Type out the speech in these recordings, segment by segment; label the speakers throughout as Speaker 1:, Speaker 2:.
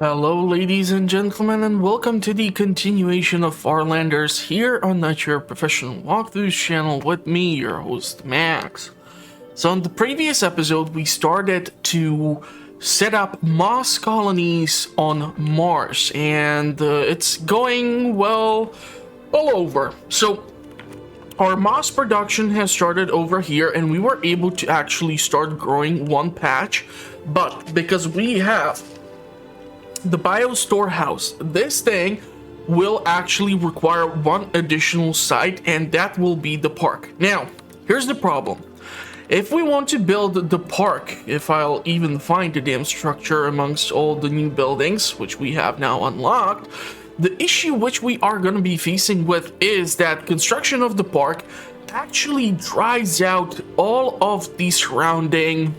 Speaker 1: Hello, ladies and gentlemen, and welcome to the continuation of Farlanders here on Your Professional Walkthroughs channel with me, your host, Max. So in the previous episode, we started to set up moss colonies on Mars, and it's going well all over. So our moss production has started over here, and we were able to actually start growing one patch, but because we have the bio storehouse, this thing will actually require one additional site, and that will be the park. Now, here's the problem. If we want to build the park, if I'll even find the damn structure amongst all the new buildings, which we have now unlocked, the issue which we are going to be facing with is that construction of the park actually dries out all of the surrounding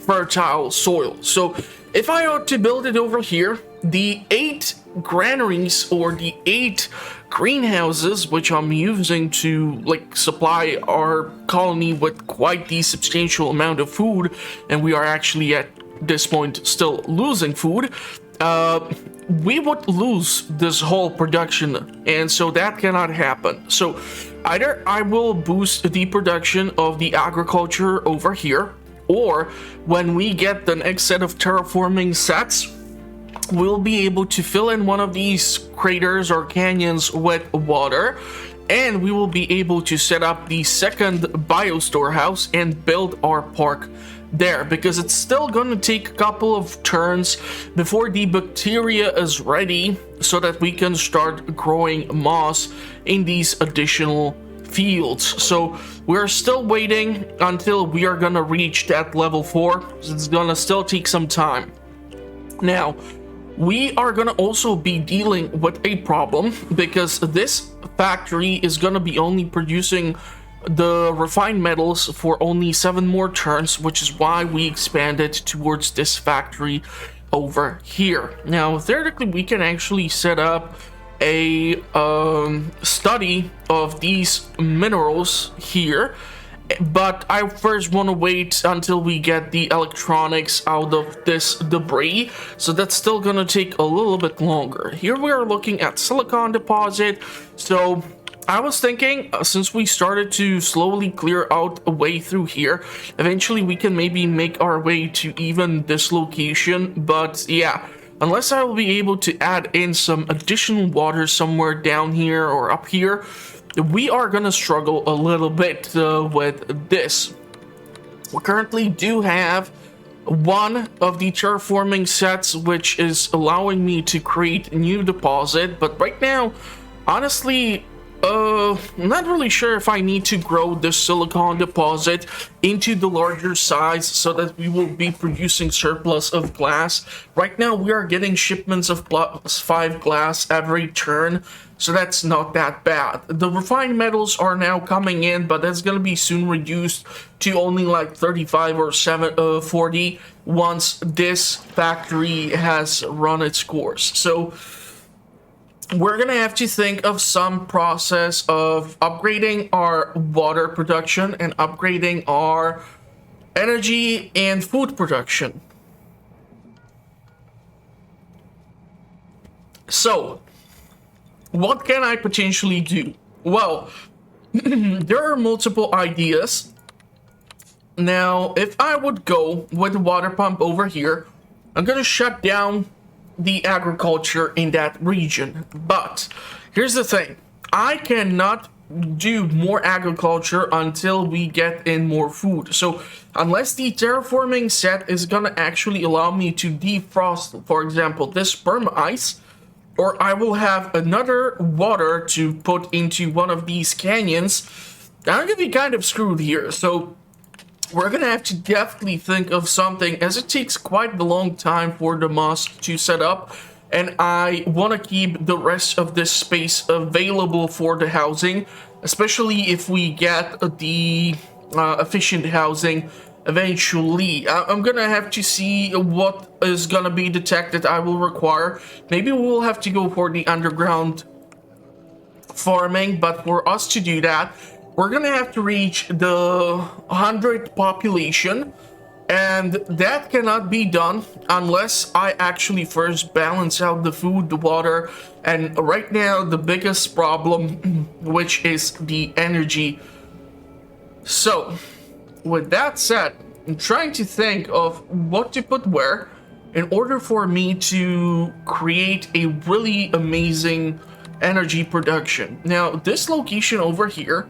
Speaker 1: fertile soil. So if I ought to build it over here, the 8 granaries or the 8 greenhouses, which I'm using to supply our colony with quite the substantial amount of food, and we are actually at this point still losing food, we would lose this whole production, and so that cannot happen. So either I will boost the production of the agriculture over here, or when we get the next set of terraforming sets, we'll be able to fill in one of these craters or canyons with water, and we will be able to set up the second bio storehouse and build our park there, because it's still going to take a couple of turns before the bacteria is ready so that we can start growing moss in these additional fields. So we're still waiting until we are gonna reach that level 4. It's gonna still take some time. Now, we are gonna also be dealing with a problem because this factory is gonna be only producing the refined metals for only 7 more turns, which is why we expanded towards this factory over here. Now, theoretically, we can actually set up a study of these minerals here, but I first want to wait until we get the electronics out of this debris, so that's still gonna take a little bit longer. Here we are looking at silicon deposit. So I was thinking, since we started to slowly clear out a way through here, eventually we can maybe make our way to even this location. But yeah, unless I will be able to add in some additional water somewhere down here or up here, we are gonna struggle a little bit with this. We currently do have one of the terraforming sets, which is allowing me to create a new deposit, but right now, honestly, I'm not really sure if I need to grow this silicon deposit into the larger size so that we will be producing surplus of glass. Right now, we are getting shipments of +5 glass every turn, so that's not that bad. The refined metals are now coming in, but that's going to be soon reduced to only like 35 or 40 once this factory has run its course. So we're gonna have to think of some process of upgrading our water production and upgrading our energy and food production. So, what can I potentially do? Well, there are multiple ideas. Now, if I would go with the water pump over here, I'm gonna shut down the agriculture in that region. But here's the thing, I cannot do more agriculture until we get in more food. So unless the terraforming set is gonna actually allow me to defrost, for example, this perma ice, or I will have another water to put into one of these canyons, I'm gonna be kind of screwed here. So we're gonna have to definitely think of something, as it takes quite a long time for the moss to set up, and I want to keep the rest of this space available for the housing, especially if we get the efficient housing eventually. I'm gonna have to see what is gonna be the tech that I will require. Maybe we'll have to go for the underground farming, but for us to do that, we're gonna have to reach the 100 population, And that cannot be done unless I actually first balance out the food, the water, and right now the biggest problem, which is the energy. So, with that said, I'm trying to think of what to put where in order for me to create a really amazing energy production. Now, this location over here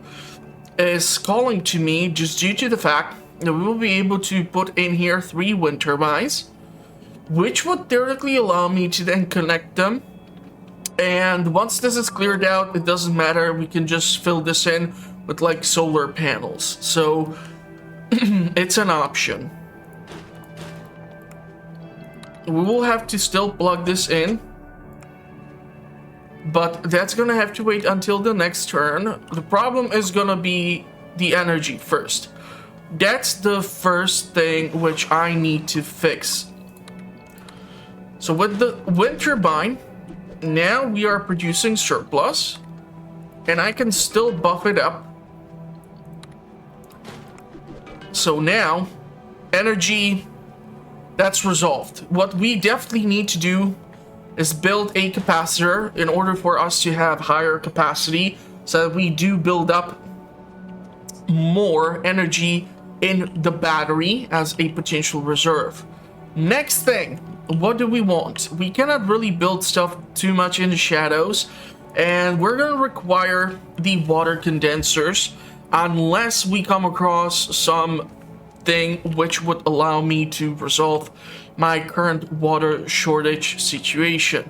Speaker 1: is calling to me just due to the fact that we will be able to put in here 3 wind turbines, which would theoretically allow me to then connect them. And once this is cleared out, it doesn't matter, we can just fill this in with like solar panels. So it's an option. We will have to still plug this in, but that's gonna have to wait until the next turn. The problem is gonna be the energy first. That's the first thing which I need to fix. So with the wind turbine, now we are producing surplus, and I can still buff it up. So now, energy, that's resolved. What we definitely need to do is build a capacitor in order for us to have higher capacity, so that we do build up more energy in the battery as a potential reserve. Next thing, what do we want? We cannot really build stuff too much in the shadows, and we're going to require the water condensers unless we come across something which would allow me to resolve my current water shortage situation.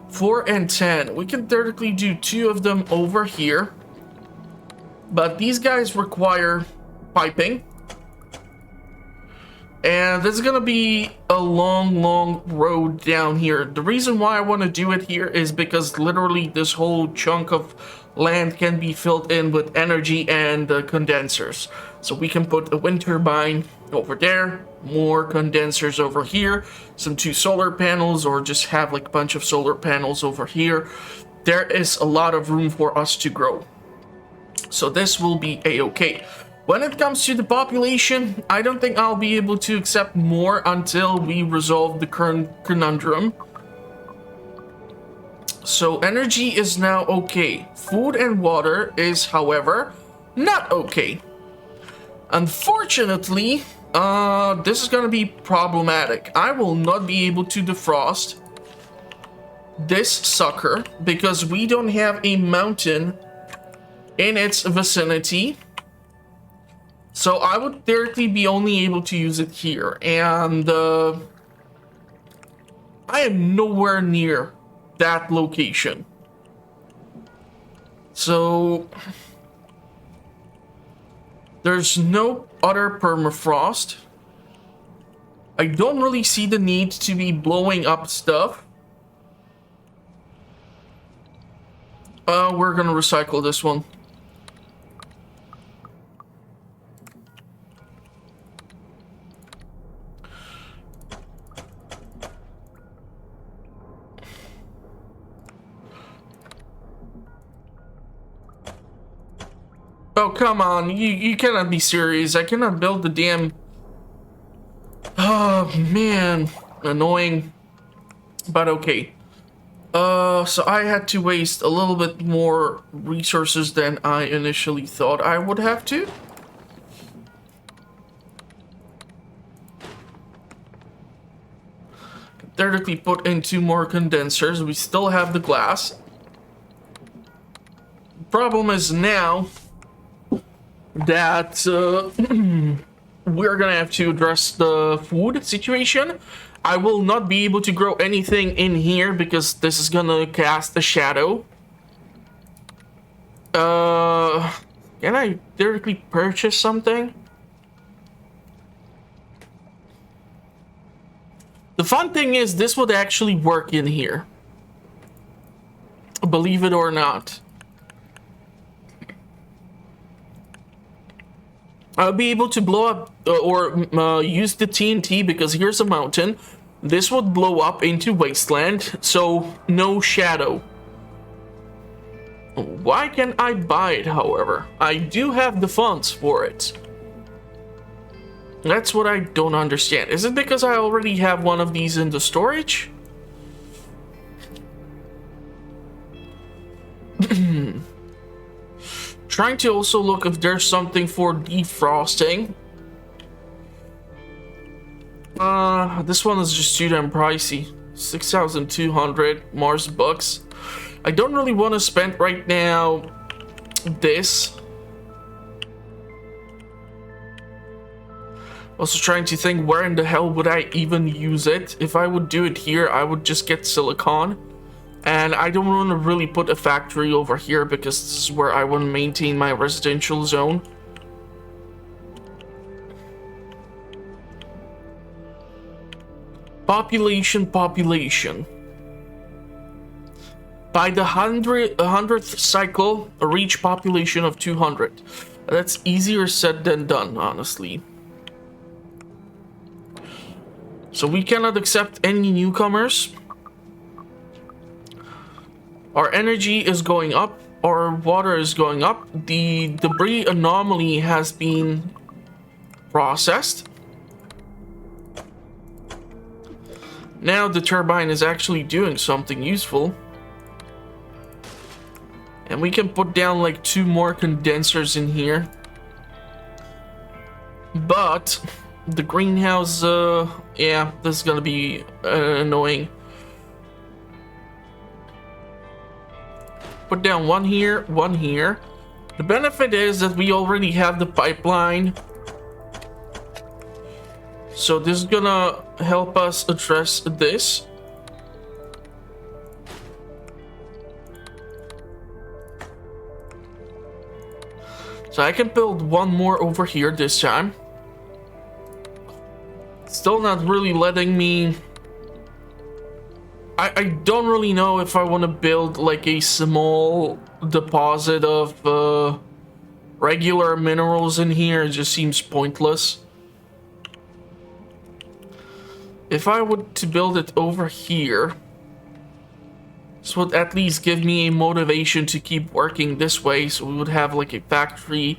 Speaker 1: 4 and 10, we can theoretically do 2 of them over here, but these guys require piping. And this is gonna be a long road down here. The reason why I want to do it here is because literally this whole chunk of land can be filled in with energy and condensers. So we can put a wind turbine over there, more condensers over here, some 2 solar panels, or just have like a bunch of solar panels over here. There is a lot of room for us to grow. So this will be a-okay. When it comes to the population, I don't think I'll be able to accept more until we resolve the current conundrum. So energy is now okay. Food and water is, however, not okay. Unfortunately, this is gonna be problematic. I will not be able to defrost this sucker because we don't have a mountain in its vicinity. So I would theoretically be only able to use it here, and I am nowhere near that location. So there's no other permafrost. I don't really see the need to be blowing up stuff. We're gonna recycle this one. Oh, come on. You cannot be serious. I cannot build the damn... Oh, man. Annoying. But okay. So I had to waste a little bit more resources than I initially thought I would have to. Theoretically put in 2 more condensers. We still have the glass. Problem is now that we're gonna have to address the food situation. I will not be able to grow anything in here because this is gonna cast a shadow. Can I theoretically purchase something? The fun thing is this would actually work in here, believe it or not. I'll be able to blow up or use the TNT because here's a mountain. This would blow up into wasteland, so no shadow. Why can't I buy it, however? I do have the funds for it. That's what I don't understand. Is it because I already have one of these in the storage? Trying to also look if there's something for defrosting. This one is just too damn pricey. 6,200 Mars bucks. I don't really want to spend right now this. Also trying to think where in the hell would I even use it. If I would do it here, I would just get silicon. And I don't want to really put a factory over here because this is where I want to maintain my residential zone. Population. By the 100th cycle, reach population of 200. That's easier said than done, honestly. So we cannot accept any newcomers. Our energy is going up, our water is going up, the debris anomaly has been processed. Now the turbine is actually doing something useful. And we can put down like 2 more condensers in here. But the greenhouse, yeah, this is gonna be annoying. Put down 1 here, 1 here. The benefit is that we already have the pipeline. So this is gonna help us address this. So I can build 1 more over here this time. Still not really letting me... I don't really know if I want to build like a small deposit of regular minerals in here. It just seems pointless. If I were to build it over here, this would at least give me a motivation to keep working this way. So we would have like a factory,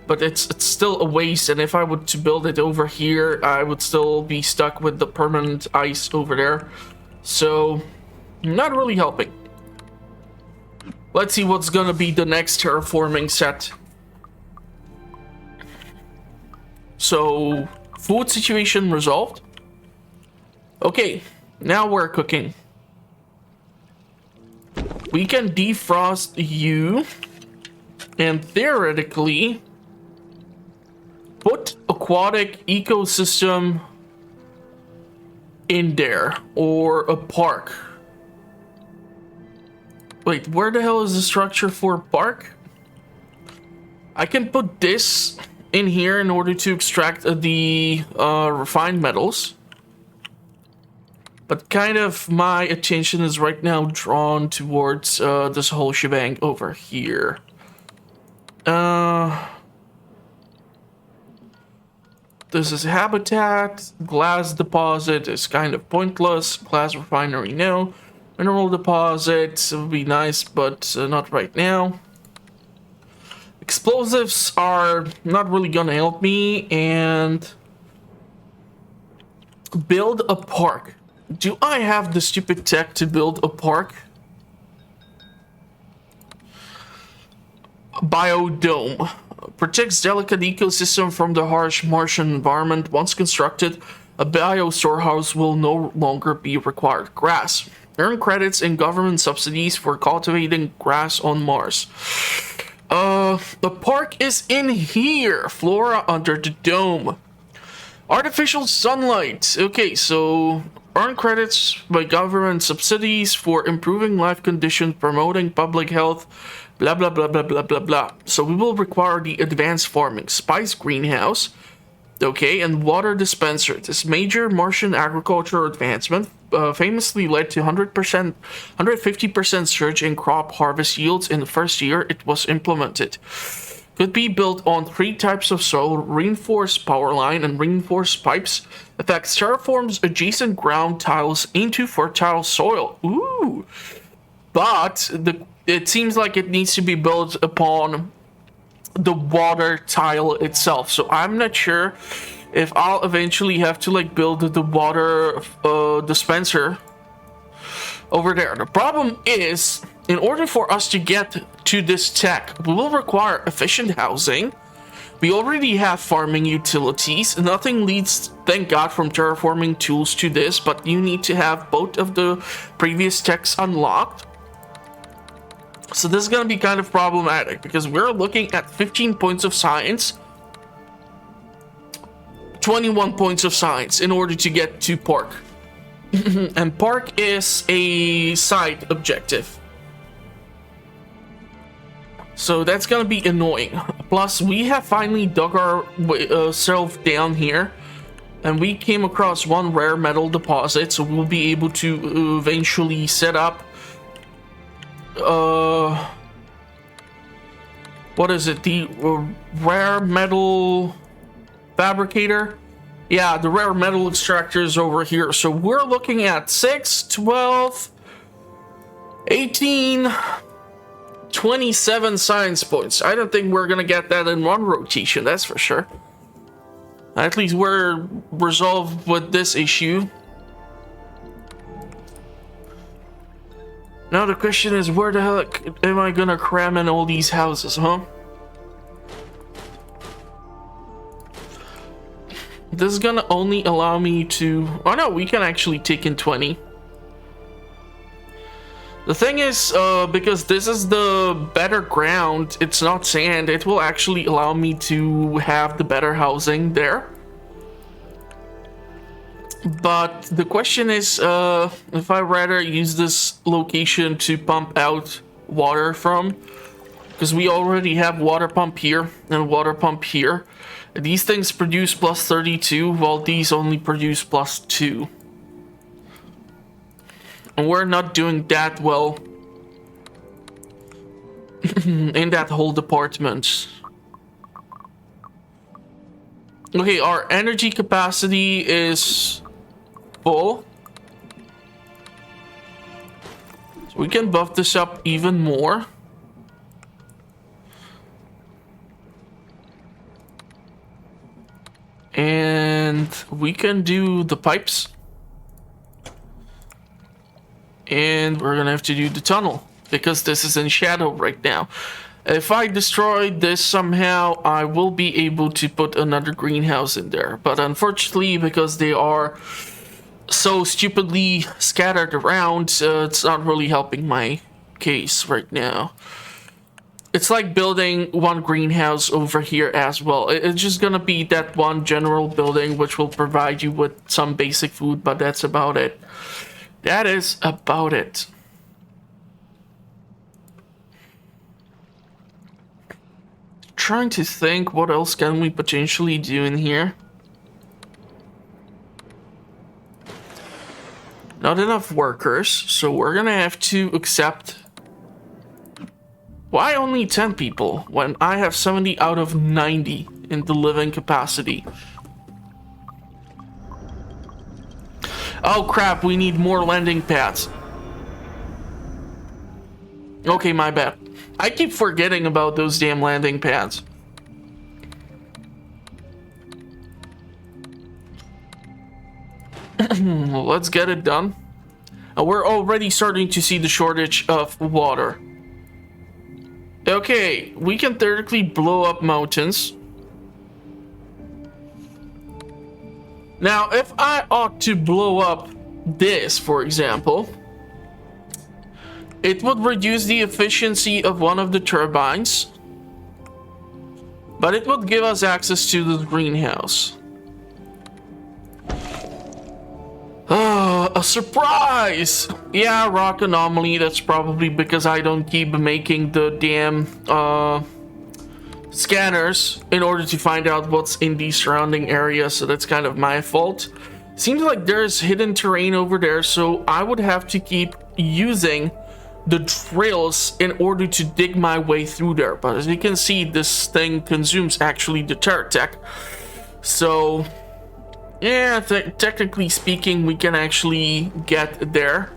Speaker 1: but it's still a waste. And if I were to build it over here, I would still be stuck with the permanent ice over there. So, not really helping. Let's see what's gonna be the next terraforming set. So, food situation resolved. Okay, now we're cooking. We can defrost you and theoretically put aquatic ecosystem in there, or a park. Wait, where the hell is the structure for a park? I can put this in here in order to extract the refined metals. But kind of my attention is right now drawn towards this whole shebang over here. This is habitat. Glass deposit is kind of pointless. Glass refinery, no. Mineral deposit would be nice, but not right now. Explosives are not really gonna help me. And build a park. Do I have the stupid tech to build a park? Biodome. Protects delicate ecosystem from the harsh Martian environment. Once constructed, a bio storehouse will no longer be required. Grass. Earn credits and government subsidies for cultivating grass on Mars. The park is in here. Flora under the dome. Artificial sunlight. Okay, so earn credits by government subsidies for improving life conditions, promoting public health, blah, blah, blah, blah, blah, blah, blah. So we will require the advanced farming, spice greenhouse, okay, and water dispenser. This major Martian agriculture advancement famously led to 150% surge in crop harvest yields in the first year it was implemented. Could be built on 3 types of soil: reinforced power line and reinforced pipes. Affects terraforms adjacent ground tiles into fertile soil. Ooh. But it seems like it needs to be built upon the water tile itself. So I'm not sure if I'll eventually have to like build the water dispenser over there. The problem is, in order for us to get to this tech, we will require efficient housing. We already have farming utilities. Nothing leads, thank God, from terraforming tools to this, but you need to have both of the previous techs unlocked. So this is going to be kind of problematic because we're looking at 15 points of science, 21 points of science in order to get to Park. And Park is a side objective. So that's gonna be annoying. Plus, we have finally dug ourselves down here, and we came across one rare metal deposit, so we'll be able to eventually set up what is it, the rare metal fabricator? Yeah, the rare metal extractor is over here. So we're looking at 6, 12, 18, 27 science points. I don't think we're gonna get that in one rotation, that's for sure. At least we're resolved with this issue. Now the question is, where the hell am I gonna cram in all these houses, huh? This is gonna only allow me to... Oh no, we can actually take in 20. The thing is, because this is the better ground, it's not sand, it will actually allow me to have the better housing there. But the question is, if I rather use this location to pump out water from, because we already have water pump here and water pump here. These things produce plus 32, while these only produce plus 2. And we're not doing that well in that whole department. Okay, our energy capacity is full. So we can buff this up even more. And we can do the pipes. And we're gonna have to do the tunnel because this is in shadow right now. If I destroy this somehow, I will be able to put another greenhouse in there. But unfortunately, because they are so stupidly scattered around, it's not really helping my case right now. It's like building one greenhouse over here as well. It's just gonna be that one general building which will provide you with some basic food, but that's about it. That is about it. Trying to think, what else can we potentially do in here? Not enough workers, so we're gonna have to accept... Why only 10 people when I have 70 out of 90 in the living capacity? Oh crap, we need more landing pads. Okay, my bad. I keep forgetting about those damn landing pads. Let's get it done. We're already starting to see the shortage of water. Okay, we can theoretically blow up mountains. Now, if I ought to blow up this, for example, it would reduce the efficiency of one of the turbines, but it would give us access to the greenhouse. A surprise! Yeah, rock anomaly, that's probably because I don't keep making the damn scanners in order to find out what's in the surrounding area, so that's kind of my fault. Seems like there's hidden terrain over there, so I would have to keep using the drills in order to dig my way through there. But as you can see, this thing consumes actually the turret tech. So yeah, technically speaking, we can actually get there.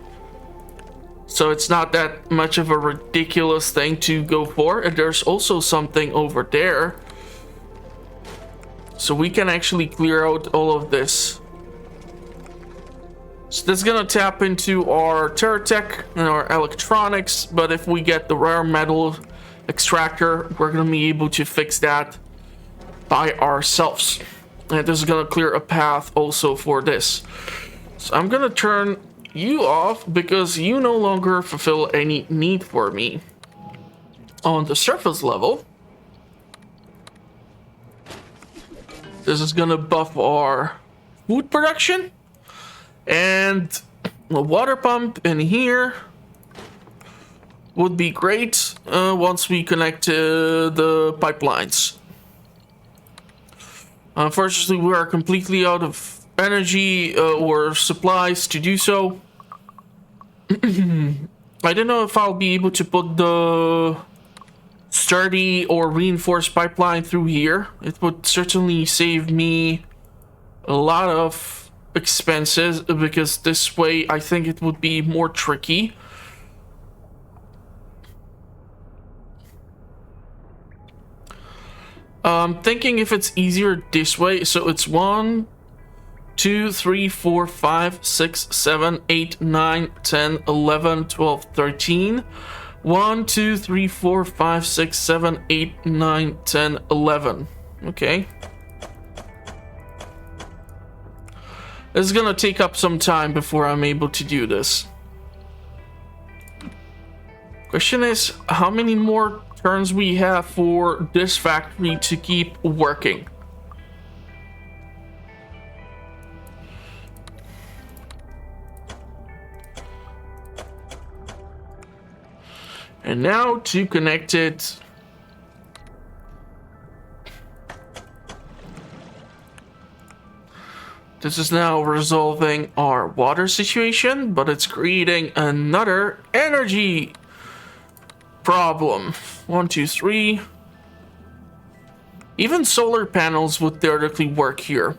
Speaker 1: So it's not that much of a ridiculous thing to go for. And there's also something over there. So we can actually clear out all of this. So that's gonna tap into our Terratech and our electronics, but if we get the rare metal extractor, we're gonna be able to fix that by ourselves. And this is gonna clear a path also for this. So I'm gonna turn you off because you no longer fulfill any need for me. On the surface level, this is gonna buff our food production, and a water pump in here would be great once we connect to the pipelines. Unfortunately, we are completely out of energy or supplies to do so. I don't know if I'll be able to put the sturdy or reinforced pipeline through here. It would certainly save me a lot of expenses, because this way I think it would be more tricky. I'm thinking if it's easier this way, so it's 1, 2, 3, 4, 5, 6, 7, 8, 9, 10, 11, 12, 13. 1, 2, 3, 4, 5, 6, 7, 8, 9, 10, 11. Okay. This is gonna take up some time before I'm able to do this. Question is, how many more turns we have for this factory to keep working? And now to connect it. This is now resolving our water situation, but it's creating another energy problem. 1, 2, 3. Even solar panels would theoretically work here,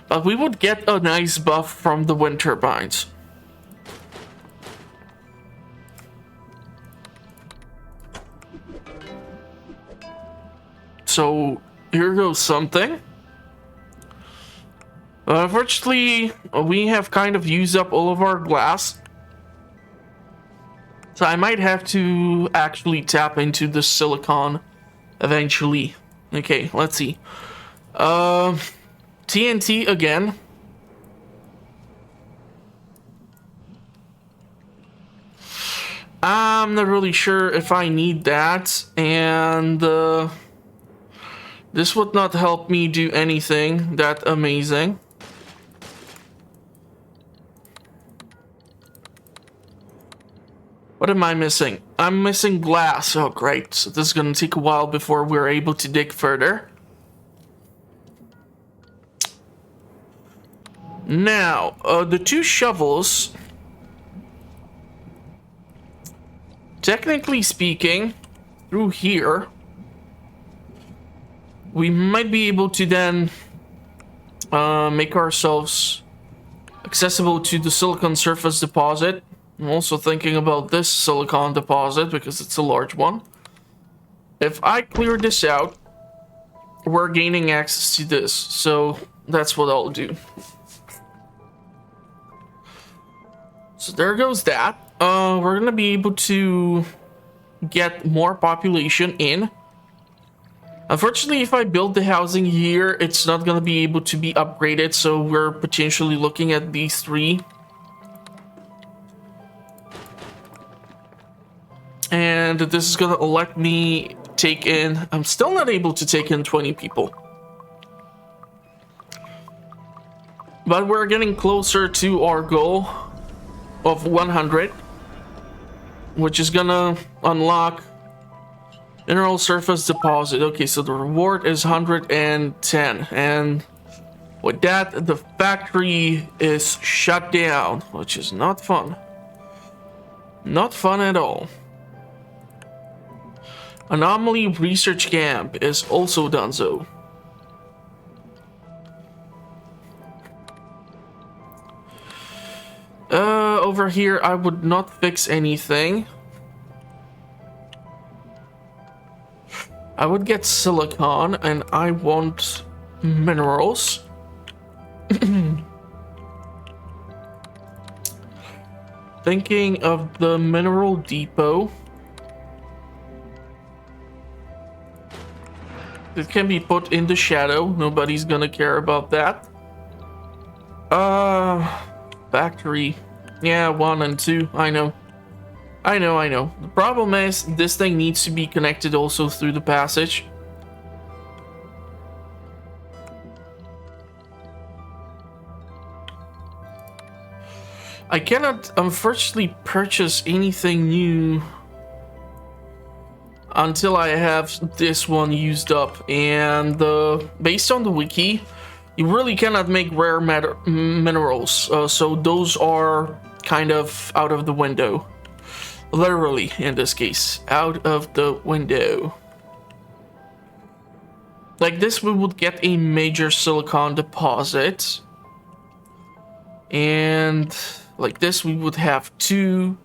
Speaker 1: but we would get a nice buff from the wind turbines. So here goes something. Unfortunately, we have kind of used up all of our glass. So I might have to actually tap into the silicon eventually. Okay, let's see. TNT again. I'm not really sure if I need that, and this would not help me do anything that amazing. What am I missing? I'm missing glass. Oh, great. So this is going to take a while before we're able to dig further. Now, the 2 shovels, technically speaking, through here, we might be able to then make ourselves accessible to the silicon surface deposit. I'm also thinking about this silicon deposit because it's a large one. If I clear this out, we're gaining access to this, so that's what I'll do. So there goes that. We're gonna be able to get more population in. Unfortunately, if I build the housing here, it's not gonna be able to be upgraded, so we're potentially looking at these 3. And this is gonna let me take in... I'm still not able to take in 20 people. But we're getting closer to our goal of 100. Which is gonna unlock mineral surface deposit. Okay, so the reward is 110. And with that, the factory is shut down. Which is not fun. Not fun at all. Anomaly research camp is also done so. Over here I would not fix anything. I would get silicon, and I want minerals. Thinking of the mineral depot. It can be put in the shadow. Nobody's gonna care about that. Factory. Yeah, 1 and 2. I know. The problem is this thing needs to be connected also through the passage. I cannot unfortunately purchase anything new until I have this one used up, and based on the wiki, you really cannot make rare minerals, so those are kind of out of the window. Literally, in this case, out of the window. Like this, we would get a major silicon deposit, and like this, we would have 2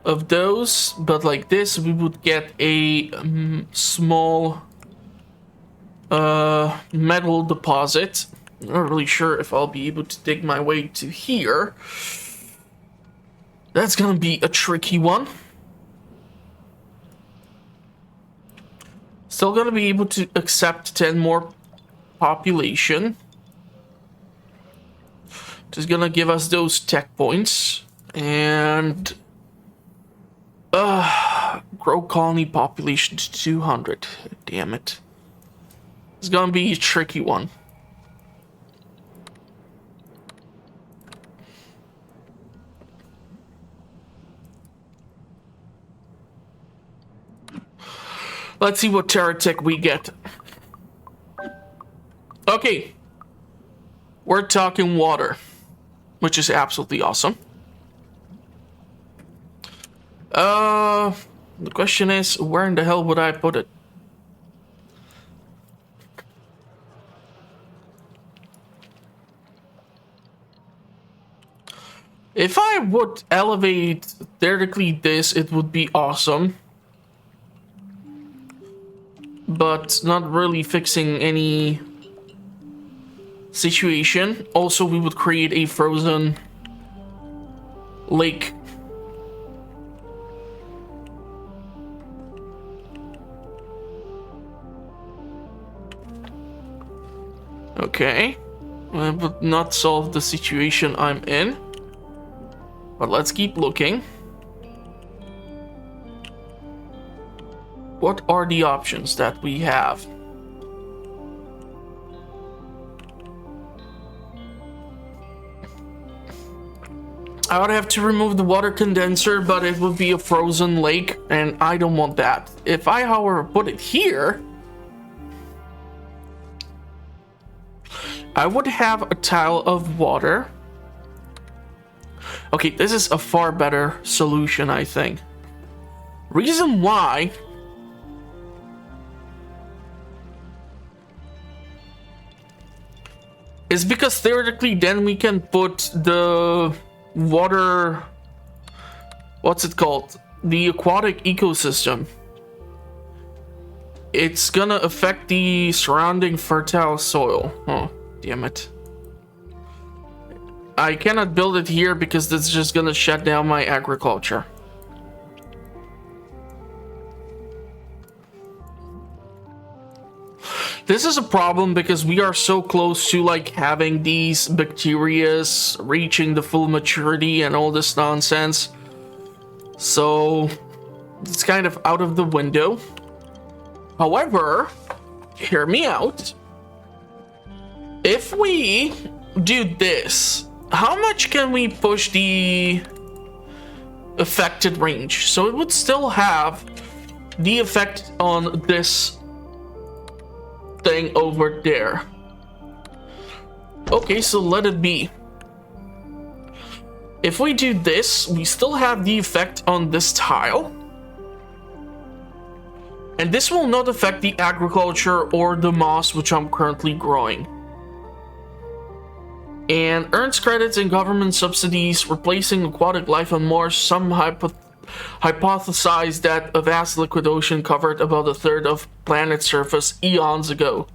Speaker 1: of those, but like this, we would get a small metal deposit. I'm not really sure if I'll be able to dig my way to here. That's gonna be a tricky one. Still gonna be able to accept 10 more population. Just gonna give us those tech points. And grow colony population to 200. Damn it. It's gonna be a tricky one. Let's see what Terra Tech we get. Okay. We're talking water, which is absolutely awesome. The question is, where in the hell would I put it? If I would elevate theoretically this, it would be awesome. But not really fixing any situation. Also, we would create a frozen lake. Okay. I would not solve the situation I'm in. But let's keep looking. What are the options that we have? I would have to remove the water condenser, but it would be a frozen lake, and I don't want that. If I, however, put it here, I would have a tile of water. Okay, this is a far better solution, I think. Reason why is because theoretically then we can put the water, what's it called? The aquatic ecosystem. It's gonna affect the surrounding fertile soil. Oh, damn it. I cannot build it here because that's just gonna shut down my agriculture. This is a problem because we are so close to like having these bacterias reaching the full maturity and all this nonsense. So it's kind of out of the window. However, hear me out. If we do this, how much can we push the affected range? So it would still have the effect on this thing over there. Okay, so let it be. If we do this, we still have the effect on this tile. And this will not affect the agriculture or the moss, which I'm currently growing. And earns credits and government subsidies, replacing aquatic life on Mars. Some hypothesize that a vast liquid ocean covered about a third of planet's surface eons ago.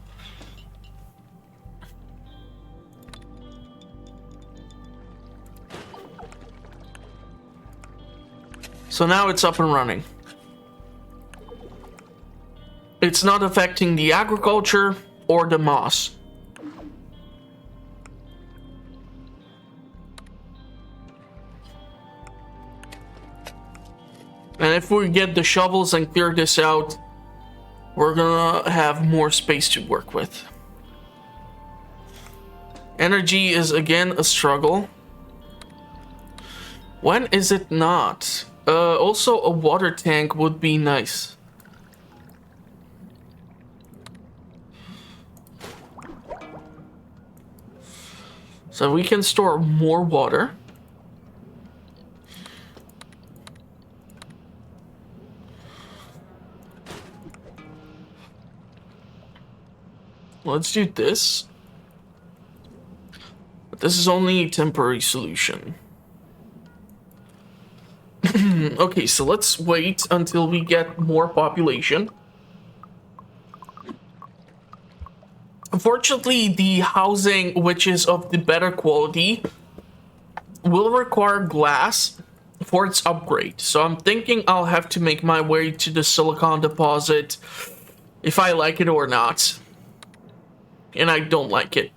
Speaker 1: So now it's up and running. It's not affecting the agriculture or the moss. And if we get the shovels and clear this out, we're gonna have more space to work with. Energy is again a struggle. When is it not? Also, a water tank would be nice. So we can store more water. Let's do this. But this is only a temporary solution. Okay, so let's wait until we get more population. Unfortunately, the housing, which is of the better quality, will require glass for its upgrade. So I'm thinking I'll have to make my way to the silicon deposit if I like it or not. And I don't like it.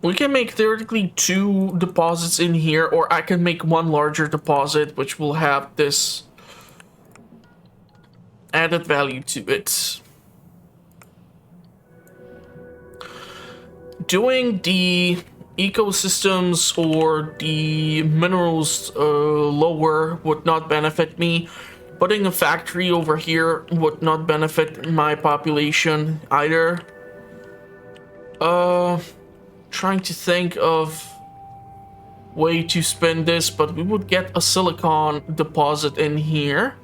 Speaker 1: We can make theoretically 2 deposits in here, or I can make 1 larger deposit, which will have this added value to it. Doing the ecosystems or the minerals lower would not benefit me. Putting a factory over here would not benefit my population either. Trying to think of way to spend this, but we would get a silicon deposit in here.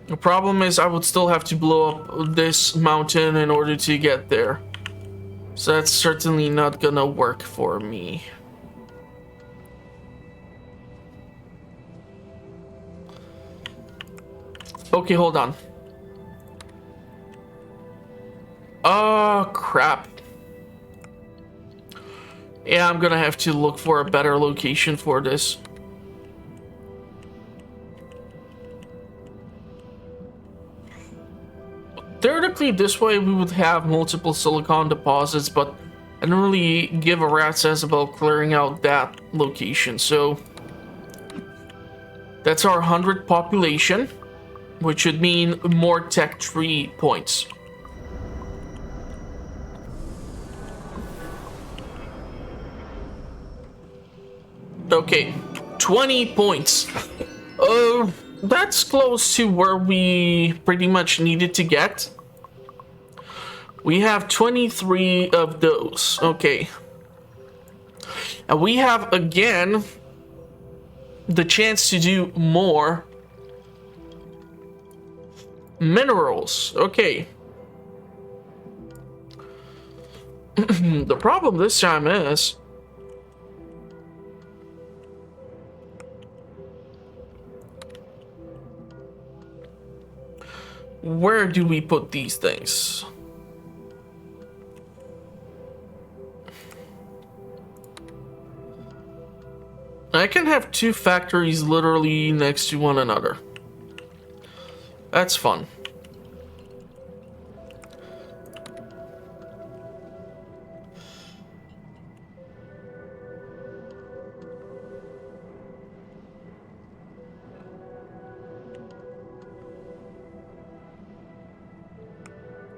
Speaker 1: The problem is I would still have to blow up this mountain in order to get there. So that's certainly not gonna work for me. Okay, hold on. Oh, crap. Yeah, I'm gonna have to look for a better location for this. Theoretically, this way we would have multiple silicon deposits, but I don't really give a rat's ass about clearing out that location. So that's our 100 population, which should mean more tech tree points. Okay, 20 points. That's close to where we pretty much needed to get. We have 23 of those. Okay. And we have, again, the chance to do more minerals. Okay. The problem this time is where do we put these things? I can have 2 factories literally next to one another. That's fun.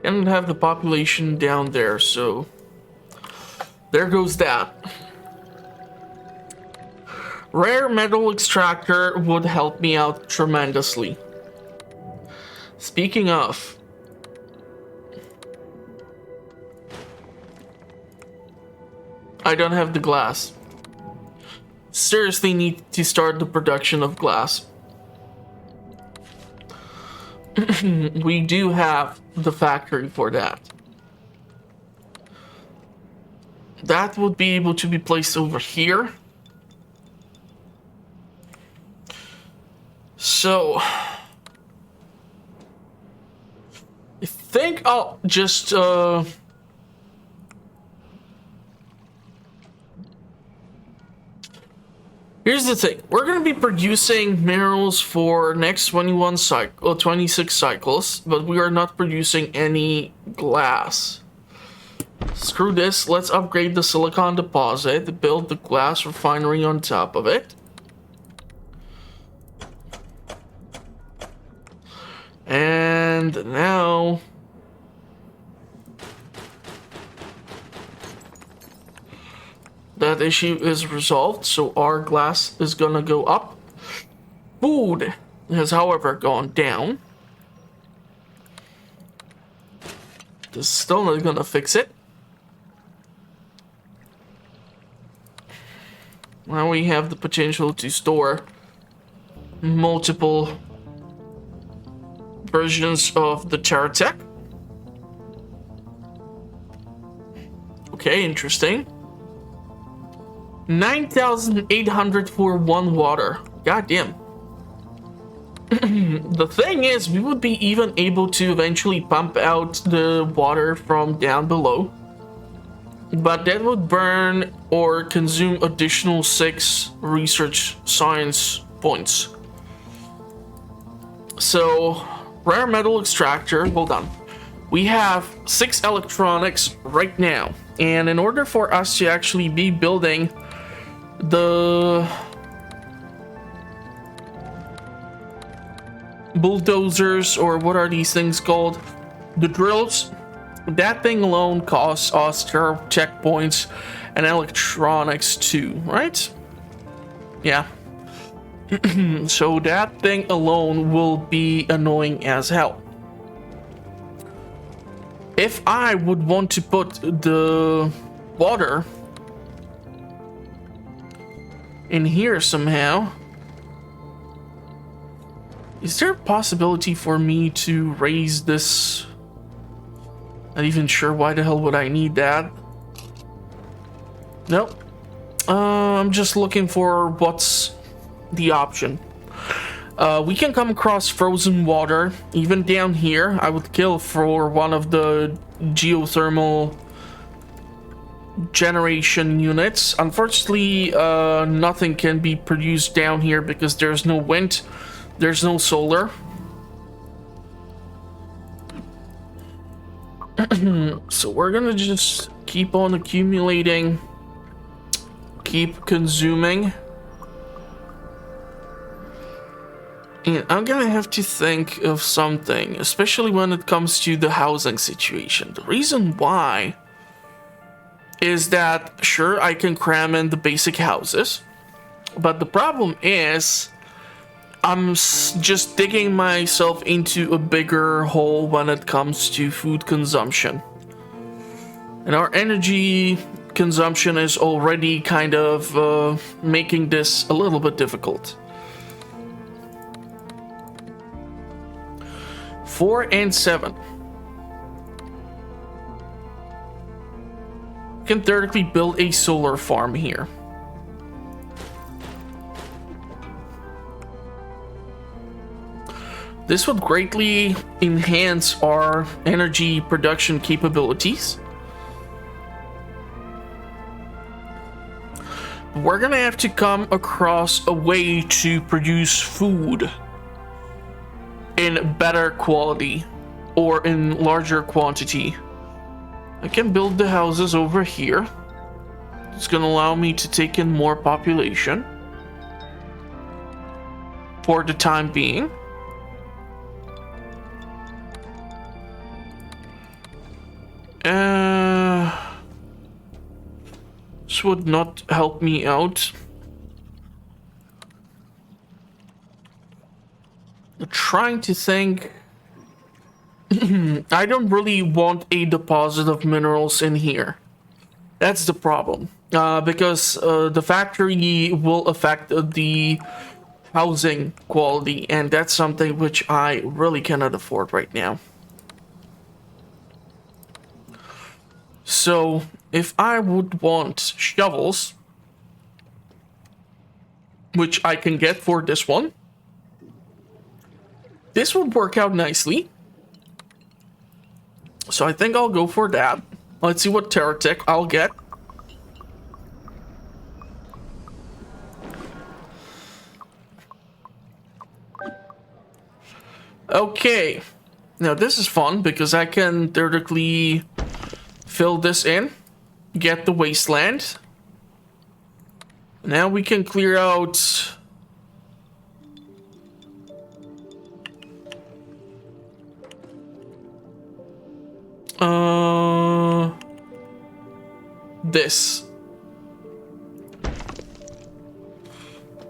Speaker 1: And have the population down there, so there goes that. Rare metal extractor would help me out tremendously. Speaking of, I don't have the glass. Seriously need to start the production of glass. We do have the factory for that. That would be able to be placed over here. So I think I'll just Here's the thing. We're going to be producing minerals for next 26 cycles, but we are not producing any glass. Screw this. Let's upgrade the silicon deposit, build the glass refinery on top of it. And now that issue is resolved, so our glass is gonna go up. Food has, however, gone down. This is still not gonna fix it. Now we have the potential to store multiple versions of the Charatech. Okay, interesting. 9,800 for one water. God damn. The thing is, we would be even able to eventually pump out the water from down below. But that would burn or consume additional 6 research science points. So, rare metal extractor, hold on. We have 6 electronics right now. And in order for us to actually be building the bulldozers, or what are these things called? The drills. That thing alone costs us checkpoints and electronics too, right? Yeah. So that thing alone will be annoying as hell. If I would want to put the water in here somehow, is there a possibility for me to raise this? Not even sure why the hell would I need that. Nope. I'm just looking for what's the option. We can come across frozen water. Even down here, I would kill for one of the geothermal generation units. Unfortunately, nothing can be produced down here because there's no wind, there's no solar. So we're gonna just keep on accumulating, keep consuming. And I'm gonna have to think of something, especially when it comes to the housing situation. The reason why is that, sure, I can cram in the basic houses, but the problem is I'm just digging myself into a bigger hole when it comes to food consumption. And our energy consumption is already kind of making this a little bit difficult. 4 and 7. You can theoretically build a solar farm here. This would greatly enhance our energy production capabilities. We're gonna have to come across a way to produce food in better quality or in larger quantity. I can build the houses over here. It's gonna allow me to take in more population for the time being. This would not help me out. I'm trying to think. I don't really want a deposit of minerals in here. That's the problem. Because the factory will affect the housing quality, and that's something which I really cannot afford right now. So, if I would want shovels, which I can get for this one, this would work out nicely. So I think I'll go for that. Let's see what Terratech I'll get. Okay. Now this is fun because I can theoretically fill this in, get the wasteland. Now we can clear out this.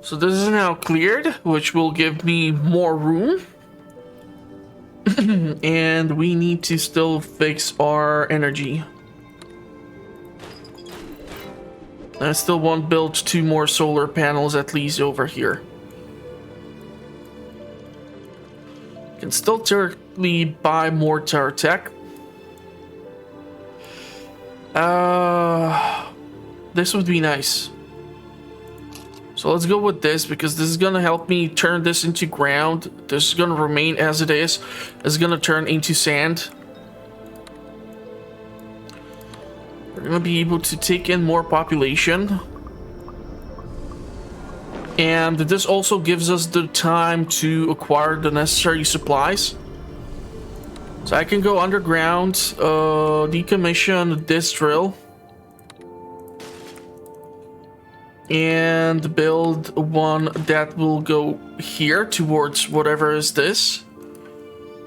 Speaker 1: So this is now cleared, which will give me more room. And we need to still fix our energy. I still want to build 2 more solar panels at least over here. Can still theoretically buy more tower tech. This would be nice. So let's go with this because this is gonna help me turn this into ground. This is gonna remain as it is. It's gonna turn into sand. We're gonna be able to take in more population. And this also gives us the time to acquire the necessary supplies. So I can go underground, decommission this drill. And build one that will go here towards whatever is this.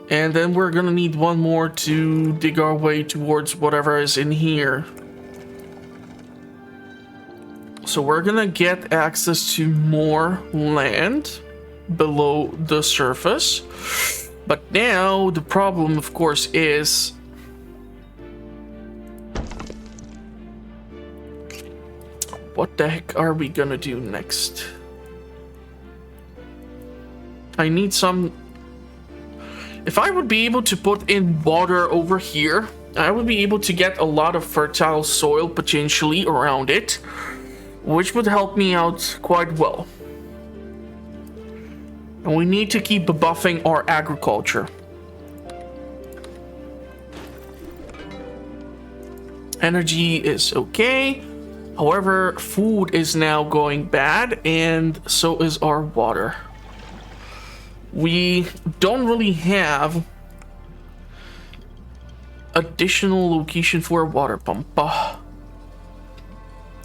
Speaker 1: And then we're gonna need one more to dig our way towards whatever is in here. So we're gonna get access to more land below the surface. But now the problem, of course, is what the heck are we gonna do next? I need some... If I would be able to put in water over here, I would be able to get a lot of fertile soil potentially around it, which would help me out quite well. And we need to keep buffing our agriculture. Energy is okay. However, food is now going bad, and so is our water. We don't really have additional location for a water pump.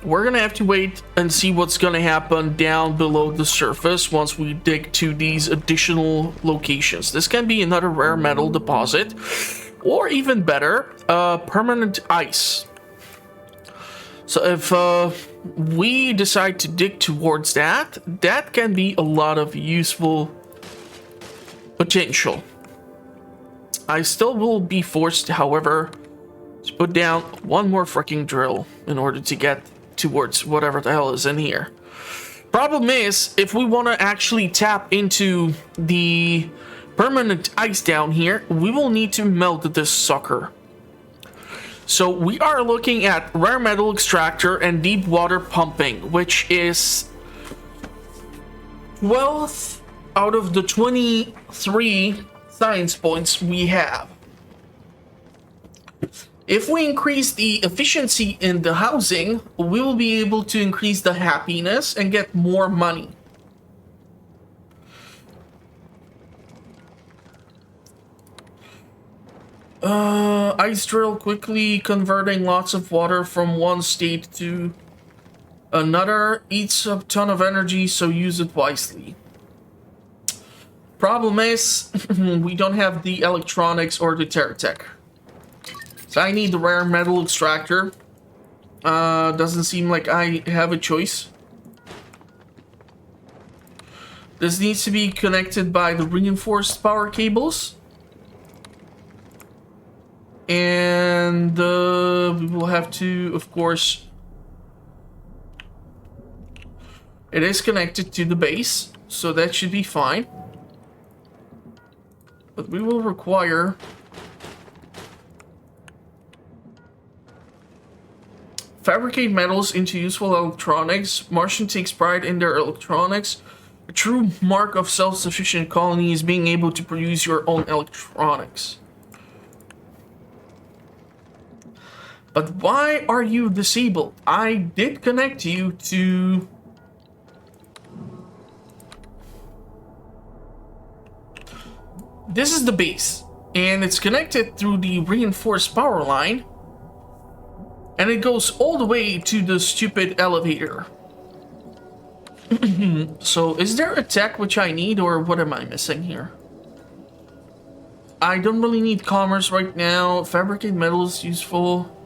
Speaker 1: We're gonna have to wait and see what's gonna happen down below the surface once we dig to these additional locations. This can be another rare metal deposit, or even better, permanent ice. So if we decide to dig towards that, that can be a lot of useful potential. I still will be forced, however, to put down one more freaking drill in order to get towards whatever the hell is in here. Problem is, if we want to actually tap into the permanent ice down here, we will need to melt this sucker. So we are looking at rare metal extractor and deep water pumping, which is 12th out of the 23 science points we have. If we increase the efficiency in the housing, we will be able to increase the happiness and get more money. Ice drill quickly converting lots of water from one state to another. Eats a ton of energy, so use it wisely. Problem is, we don't have the electronics or the Terratech. So I need the rare metal extractor. Doesn't seem like I have a choice. This needs to be connected by the reinforced power cables. And we will have to, of course... It is connected to the base, so that should be fine. But we will require... Fabricate metals into useful electronics. Martian takes pride in their electronics. A true mark of self-sufficient colony is being able to produce your own electronics. But why are you disabled? I did connect you to... This is the base, and it's connected through the reinforced power line, and it goes all the way to the stupid elevator. So is there a tech which I need, or what am I missing here? I don't really need commerce right now. Fabricate metal is useful.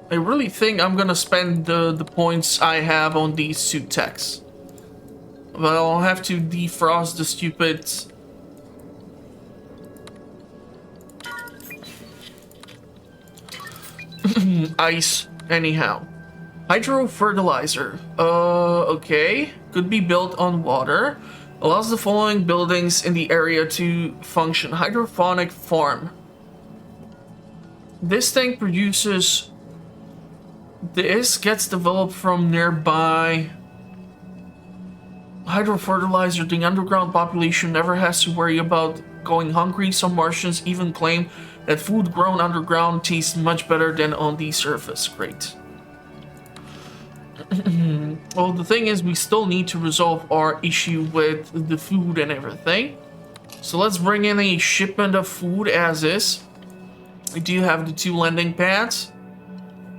Speaker 1: I really think I'm gonna spend the points I have on these suit techs. But I'll have to defrost the stupid... ice, anyhow. Hydro fertilizer. Okay. Could be built on water. Allows the following buildings in the area to function. Hydroponic farm. This thing produces... This gets developed from nearby hydrofertilizer. The underground population never has to worry about going hungry. Some Martians even claim that food grown underground tastes much better than on the surface. Great. Well, the thing is, we still need to resolve our issue with the food and everything. So let's bring in a shipment of food as is. We do have the 2 landing pads.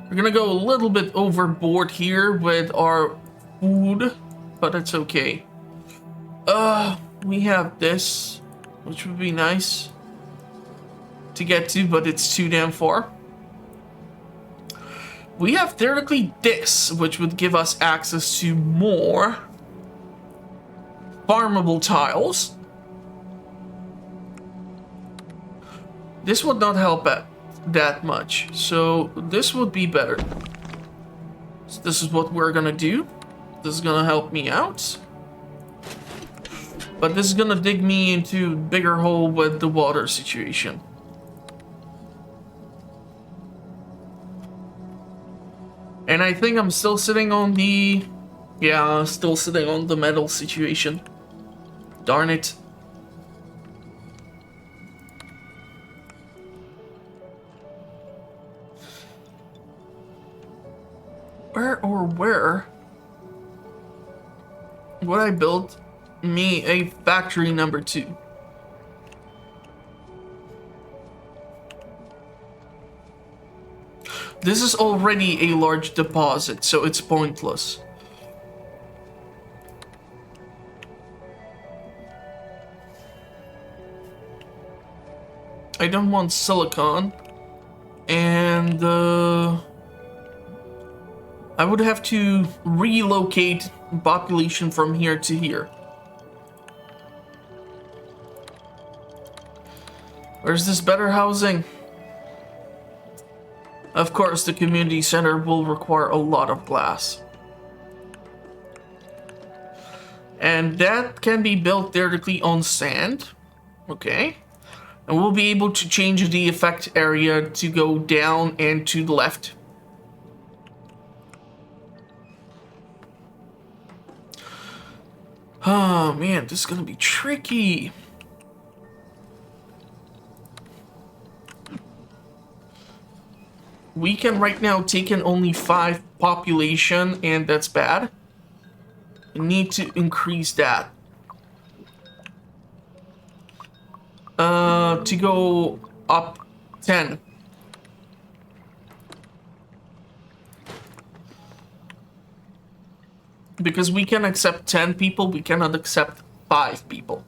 Speaker 1: We're gonna go a little bit overboard here with our food, but it's okay. We have this, which would be nice to get to, but it's too damn far. We have theoretically this, which would give us access to more farmable tiles. This would not help that much, so this would be better. So this is what we're gonna do. This is gonna help me out, but this is gonna dig me into a bigger hole with the water situation. And I think I'm still sitting on the... Yeah, still sitting on the metal situation. Darn it. Where would I build me a factory number 2? This is already a large deposit, so it's pointless. I don't want silicon, and I would have to relocate population from here to here. Where's this better housing? Of course, the community center will require a lot of glass. And that can be built directly on sand. Okay. And we'll be able to change the effect area to go down and to the left. Oh man, this is gonna be tricky. We can right now take in only 5 population, and that's bad. We need to increase that. To go up 10. Because we can accept 10 people, we cannot accept 5 people.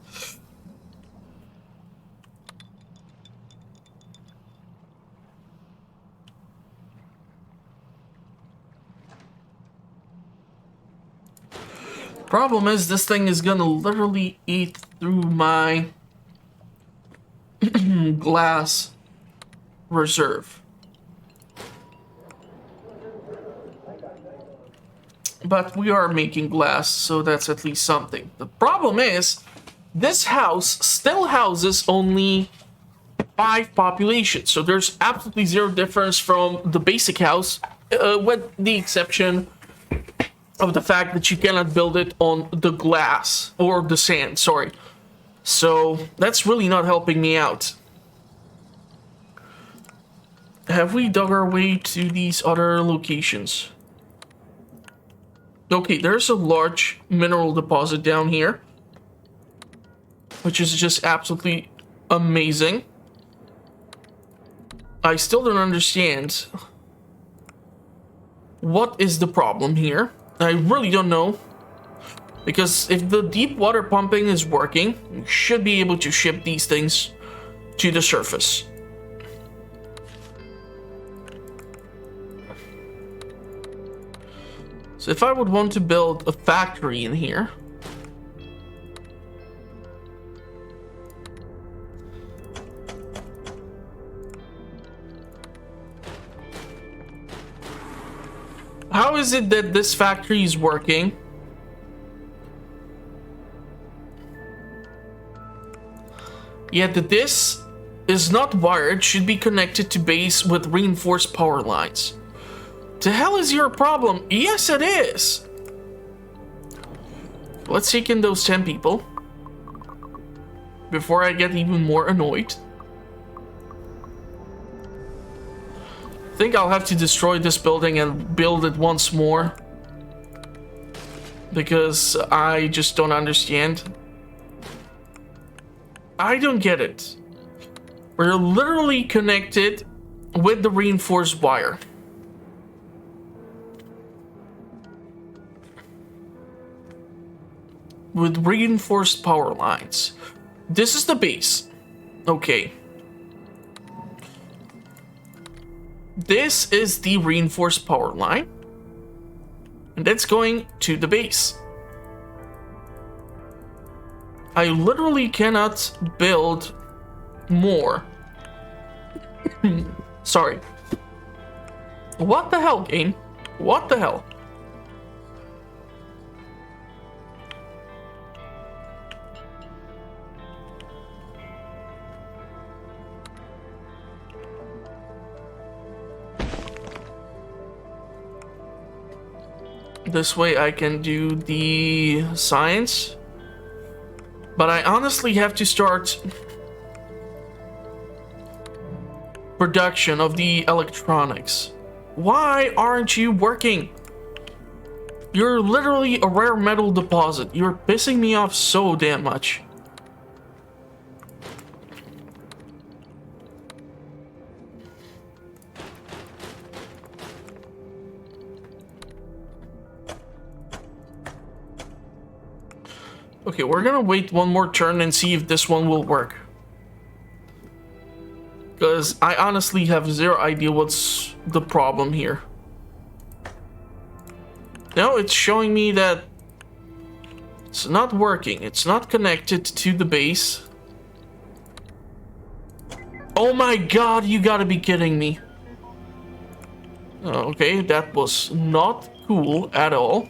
Speaker 1: Problem is, this thing is gonna literally eat through my glass reserve. But we are making glass, so that's at least something. The problem is, this house still houses only 5 population, so there's absolutely 0 difference from the basic house, with the exception of the fact that you cannot build it on the glass, or the sand, sorry. So that's really not helping me out. Have we dug our way to these other locations? Okay, there's a large mineral deposit down here, which is just absolutely amazing. I still don't understand what is the problem here. I really don't know. Because if the deep water pumping is working, we should be able to ship these things to the surface. So if I would want to build a factory in here, how is it that this factory is working? Yet this is not wired, should be connected to base with reinforced power lines. The hell is your problem? Yes, it is. Let's take in those 10 people before I get even more annoyed. I think I'll have to destroy this building and build it once more, because I just don't understand. I don't get it. We're literally connected with the reinforced wire. With reinforced power lines. This is the base. Okay. This is the reinforced power line. And that's going to the base. I literally cannot build more. Sorry. What the hell, game? What the hell? This way I can do the science. But I honestly have to start production of the electronics. Why aren't you working? You're literally a rare metal deposit. You're pissing me off so damn much. Okay, we're gonna wait one more turn and see if this one will work. Because I honestly have zero idea what's the problem here. No, it's showing me that it's not working. It's not connected to the base. Oh my god, you gotta be kidding me. Okay, that was not cool at all.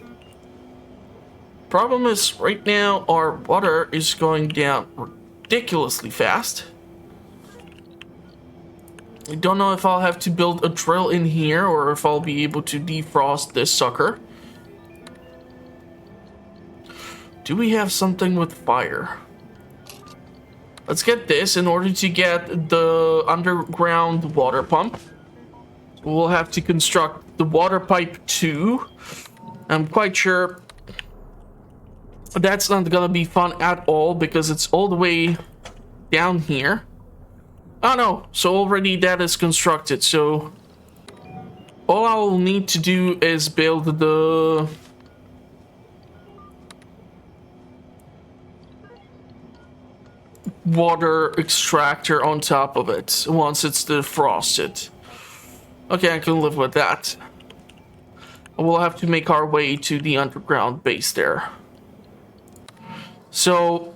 Speaker 1: Problem is, right now, our water is going down ridiculously fast. I don't know if I'll have to build a drill in here or if I'll be able to defrost this sucker. Do we have something with fire? Let's get this in order to get the underground water pump. We'll have to construct the water pipe too. I'm quite sure that's not gonna be fun at all because it's all the way down here. Oh no, so already that is constructed, so all I'll need to do is build the water extractor on top of it once it's defrosted. Okay, I can live with that. We'll have to make our way to the underground base there. So,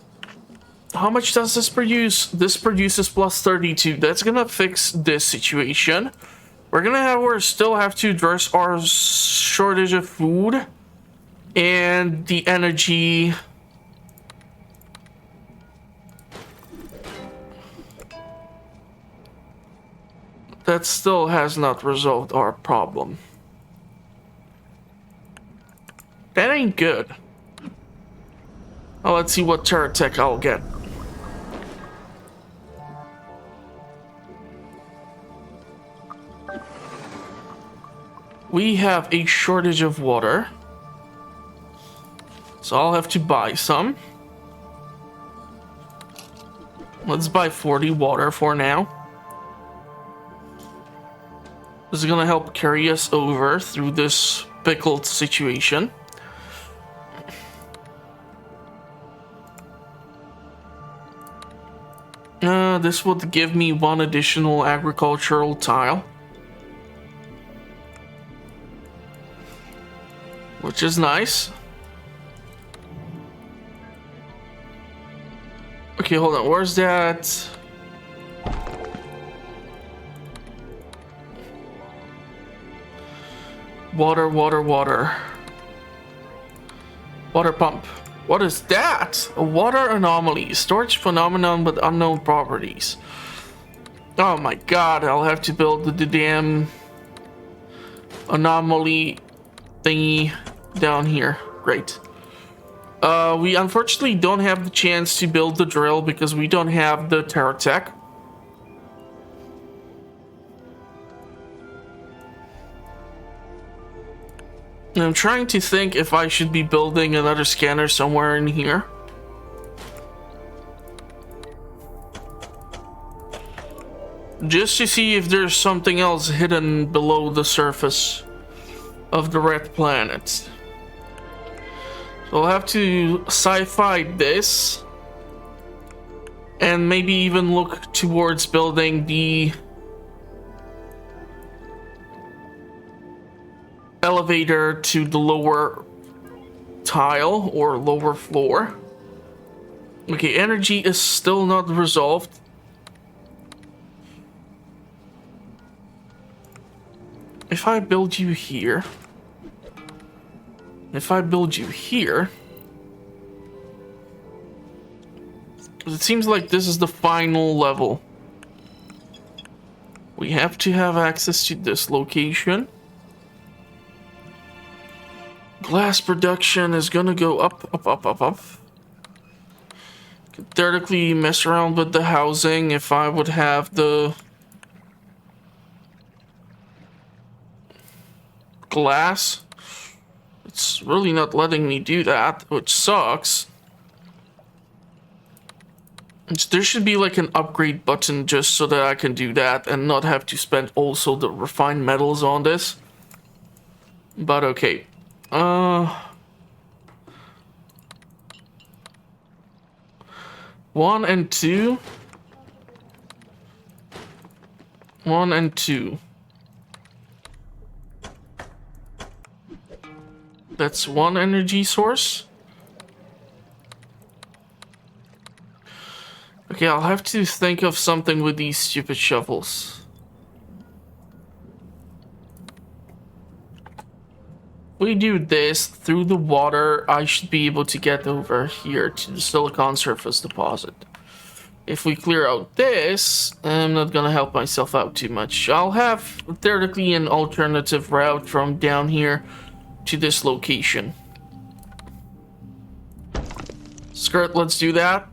Speaker 1: how much does this produce? This produces plus 32. That's gonna fix this situation. We're still have to address our shortage of food and the energy. That still has not resolved our problem. That ain't good. Oh, let's see what turret tech I'll get. We have a shortage of water. So I'll have to buy some. Let's buy 40 water for now. This is gonna help carry us over through this pickled situation. This would give me one additional agricultural tile, which is nice. Okay, hold on. Where's that? Water, water, water. Water pump. What is that? A water anomaly. Storage phenomenon with unknown properties. Oh my god, I'll have to build the damn anomaly thingy down here. Great. We unfortunately don't have the chance to build the drill because we don't have the Terratech. I'm trying to think if I should be building another scanner somewhere in here. Just to see if there's something else hidden below the surface of the red planet. So I'll have to sci-fi this. And maybe even look towards building the elevator to the lower tile or lower floor. Okay, energy is still not resolved. If I build you here, it seems like this is the final level. We have to have access to this location. Glass production is gonna go up, up, up, up, up. Could theoretically mess around with the housing if I would have the glass. It's really not letting me do that, which sucks. There should be like an upgrade button just so that I can do that and not have to spend also the refined metals on this. But okay. 1 and 2. 1 and 2. That's one energy source. Okay, I'll have to think of something with these stupid shovels. We do this through the water, I should be able to get over here to the silicon surface deposit. If we clear out this, I'm not gonna help myself out too much. I'll have theoretically an alternative route from down here to this location. Skirt, let's do that.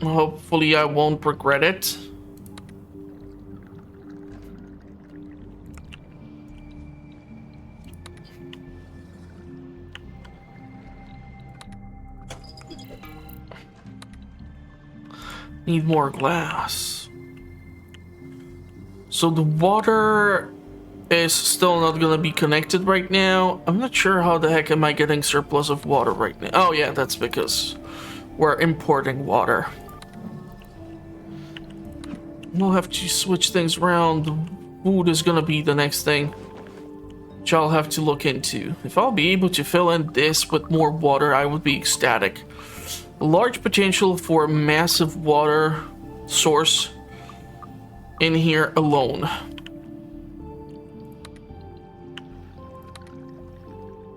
Speaker 1: Hopefully I won't regret it. Need more glass. So the water is still not gonna be connected right now. I'm not sure how the heck am I getting surplus of water right now. Oh yeah, that's because we're importing water. We'll have to switch things around. Food is gonna be the next thing, which I'll have to look into. If I'll be able to fill in this with more water, I would be ecstatic. A large potential for a massive water source in here alone.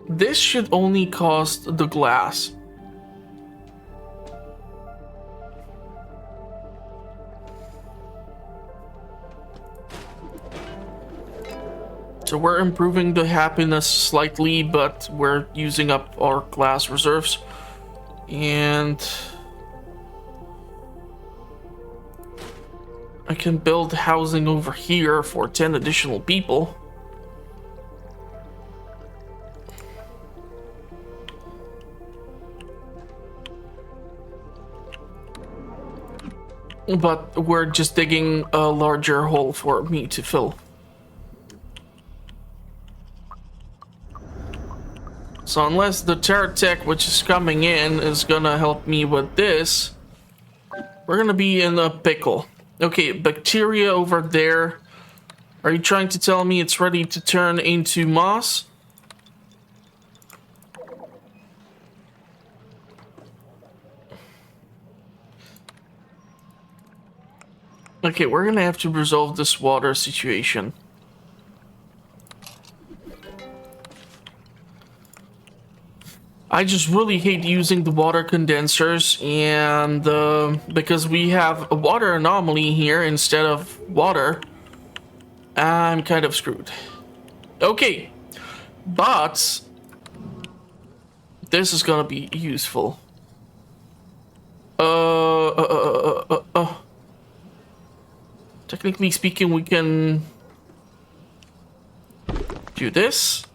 Speaker 1: This should only cost the glass. So we're improving the happiness slightly, but we're using up our glass reserves. And I can build housing over here for 10 additional people. but we're just digging a larger hole for me to fill. So unless the Terratech, which is coming in, is gonna help me with this, we're gonna be in a pickle. Okay, bacteria over there. Are you trying to tell me it's ready to turn into moss? Okay, we're gonna have to resolve this water situation. I just really hate using the water condensers, and because we have a water anomaly here instead of water, I'm kind of screwed. Okay, but this is gonna be useful. Technically speaking, we can do this.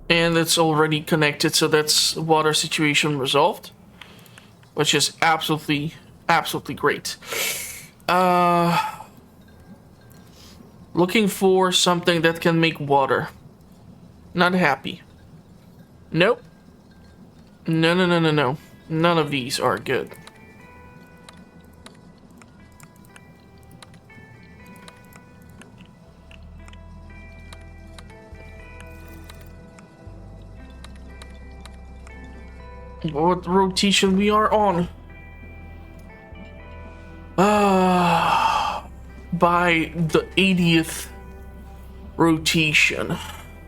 Speaker 1: And it's already connected, so that's water situation resolved. Which is absolutely great. Looking for something that can make water. Not happy. Nope. No. None of these are good. What rotation we are on? By the 80th rotation.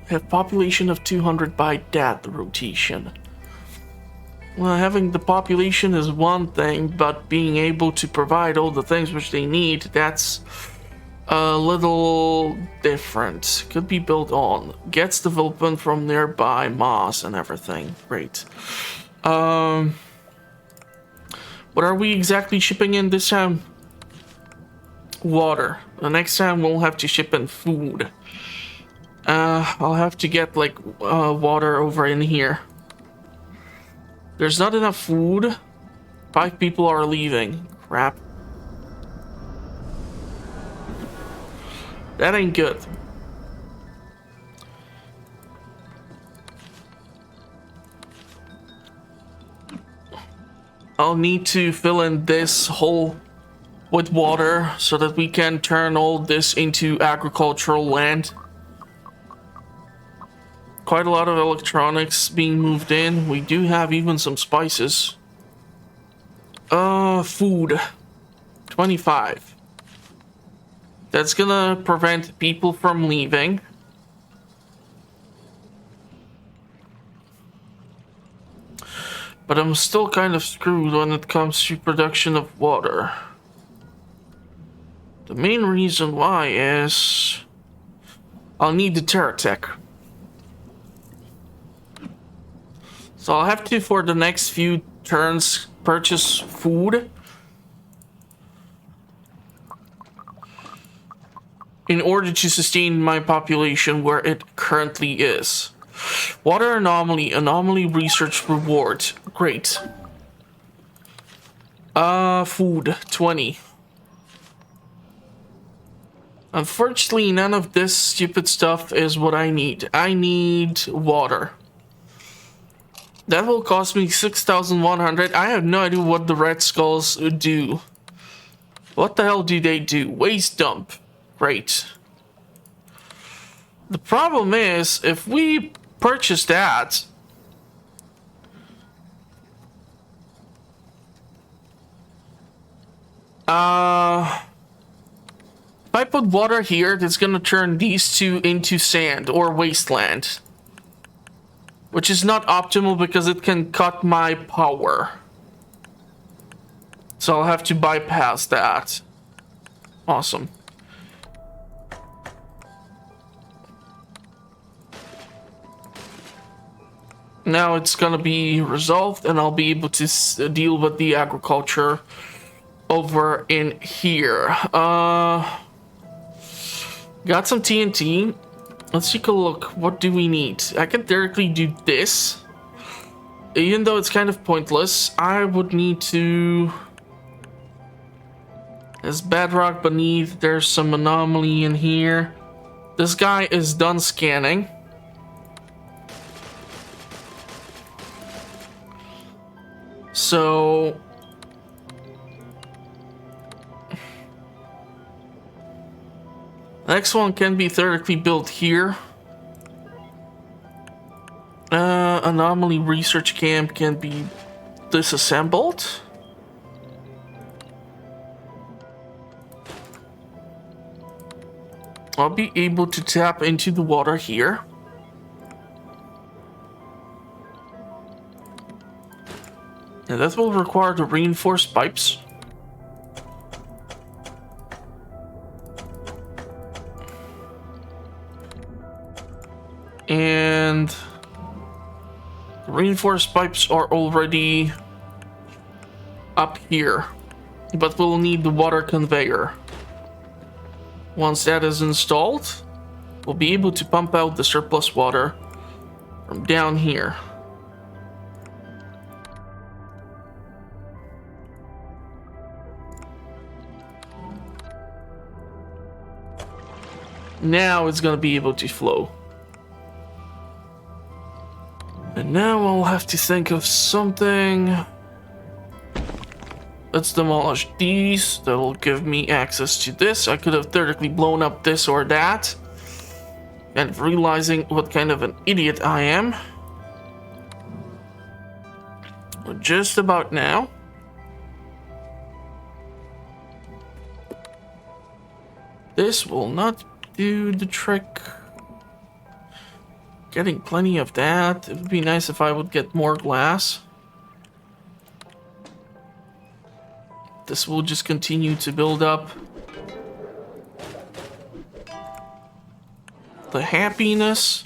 Speaker 1: Have population of 200 by that rotation. Well, having the population is one thing, but being able to provide all the things which they need, that's a little different. Could be built on. Gets development from nearby moss and everything. Great. What are we exactly shipping in this time? Water. The next time we'll have to ship in food. I'll have to get like water over in here. There's not enough food. 5 people are leaving. Crap. That ain't good. I'll need to fill in this hole with water so that we can turn all this into agricultural land. Quite a lot of electronics being moved in. We do have even some spices. Food. 25. That's gonna prevent people from leaving. But I'm still kind of screwed when it comes to production of water. The main reason why is I'll need the Terratech. So I'll have to, for the next few turns, purchase food in order to sustain my population where it currently is. Water anomaly research reward. Great. Food 20. Unfortunately, none of this stupid stuff is what I need. I need water. That will cost me 6,100. I have no idea what the red skulls do. What the hell do they do? Waste dump. Great. The problem is, if we purchase that, if I put water here, that's gonna turn these two into sand or wasteland. Which is not optimal because it can cut my power. So I'll have to bypass that. Awesome. Now it's gonna be resolved and I'll be able to deal with the agriculture over in here. Got some TNT. Let's take a look. What do we need? I can theoretically do this. even though it's kind of pointless, I would need to... There's bedrock beneath, there's some anomaly in here. This guy is done scanning. So... Next one can be theoretically built here. Anomaly research camp can be disassembled. I'll be able to tap into the water here. And that will require the reinforced pipes. And the reinforced pipes are already up here, but we'll need the water conveyor. Once that is installed, we'll be able to pump out the surplus water from down here. Now it's gonna be able to flow. And now I'll have to think of something. Let's demolish these. That'll give me access to this. I could have theoretically blown up this or that. And realizing what kind of an idiot I am. Just about now. This will not do the trick. Getting plenty of that. It would be nice if I would get more glass. This will just continue to build up the happiness.